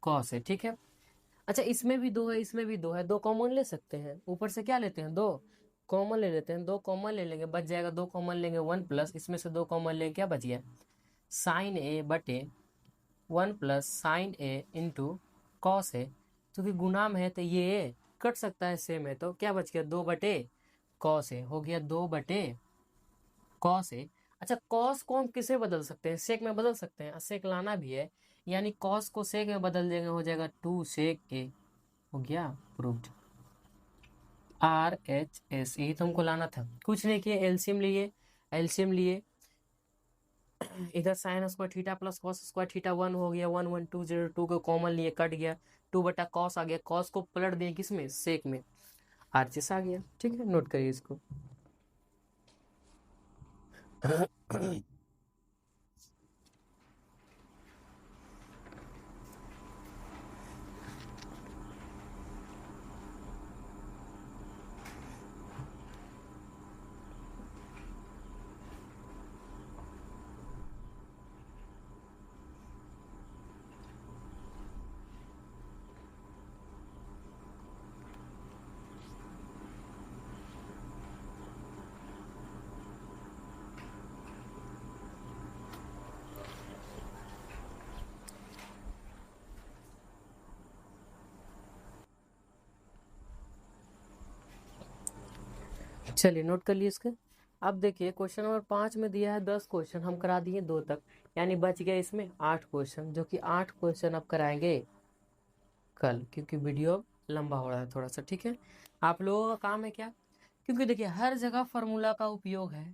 cos A. ठीक है, अच्छा इसमें भी 2 है इसमें भी 2 है, 2 कॉमन ले सकते हैं, ऊपर से क्या लेते हैं 2 कॉमन ले लेते हैं, 2 कॉमन ले लेंगे बच जाएगा, 2 कॉमन लेंगे 1 प्लस इसमें से 2 कॉमन लेंगे क्या बच गया, साइन ए बटे 1 plus sine A into cos ए, क्योंकि गुना में है तो ये कट सकता है, सेम है तो क्या बच गया 2 बटे कॉस ए, हो गया 2 बटे कॉस ए। अच्छा, कॉस को हम किसे बदल सकते हैं, सेक में बदल सकते हैं, सेक लाना भी है, यानी कॉस को सेक में बदल देंगे, हो जाएगा 2 सेक ए, हो गया प्रूव्ड। RHS यही तो हमको लाना था, कुछ नहीं किया, एलसीएम लिए इधर sign square theta plus cos square theta 1 हो गया, 1 1 2 0 2 को कॉमन लिए कट गया, 2 बटा कॉस आ गया, कॉस को पलट दिए किसमें सेक में, RHS आ गया। ठीक है, नोट करिए इसको। चलिए नोट कर लिए इसके। अब देखिए क्वेश्चन नंबर 5 में दिया है 10 क्वेश्चन, हम करा दिए 2 तक, यानी बच गया इसमें 8 क्वेश्चन, जो कि 8 क्वेश्चन अब कराएंगे कल, क्योंकि वीडियो लंबा हो रहा है थोड़ा सा। ठीक है, आप लोगों का काम है क्या, क्योंकि देखिए हर जगह फार्मूला का उपयोग है,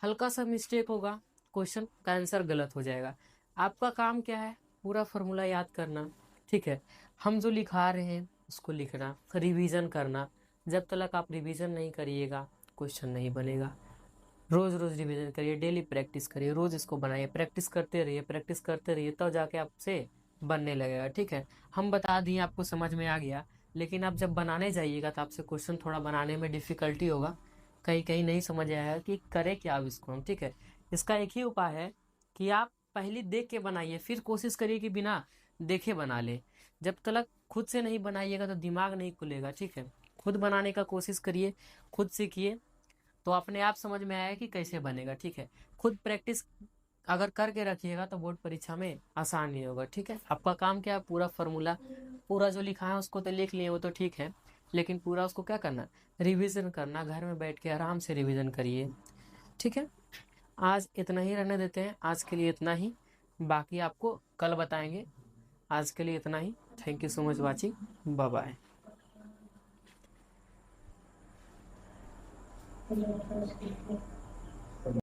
हल्का सा मिस्टेक होगा क्वेश्चन का आंसर गलत हो जाएगा। आपका काम क्या है, पूरा फार्मूला याद करना। ठीक है, हम जो लिखा रहे हैं उसको लिखना, रिवीजन करना। जब तक आप रिवीजन नहीं करिएगा क्वेश्चन नहीं बनेगा। रोज रोज रिवीजन करिए, डेली प्रैक्टिस करिए, रोज इसको बनाइए, प्रैक्टिस करते रहिए, प्रैक्टिस करते रहिए, तब जाके आपसे बनने लगेगा। ठीक है, हम बता दिए, आपको समझ में आ गया, लेकिन आप जब बनाने जाइएगा तो आपसे क्वेश्चन थोड़ा बनाने में डिफिकल्टी होगा, कहीं कहीं नहीं समझ आया कि करें क्या अब इसको हम। ठीक है, इसका एक ही उपाय है कि आप पहले देख के बनाइए, फिर कोशिश करिए कि बिना देखे बना ले। जब तक खुद से नहीं बनाइएगा तो दिमाग नहीं खुलेगा। ठीक है, खुद बनाने का कोशिश करिए, खुद सीखिए, तो अपने आप समझ में आएगा कि कैसे बनेगा। ठीक है, खुद प्रैक्टिस अगर करके रखिएगा तो बोर्ड परीक्षा में आसान नहीं होगा। ठीक है, आपका काम क्या है, पूरा फार्मूला, पूरा जो लिखा है उसको तो लिख लिए, वो तो ठीक है, लेकिन पूरा उसको क्या करना, रिवीजन करना, घर में बैठ के आराम से रिवीजन करिए। ठीक है, आज इतना ही रहने देते हैं, आज के लिए इतना ही, बाकी आपको कल बताएंगे। आज के लिए इतना ही, thank you so much watching, bye bye.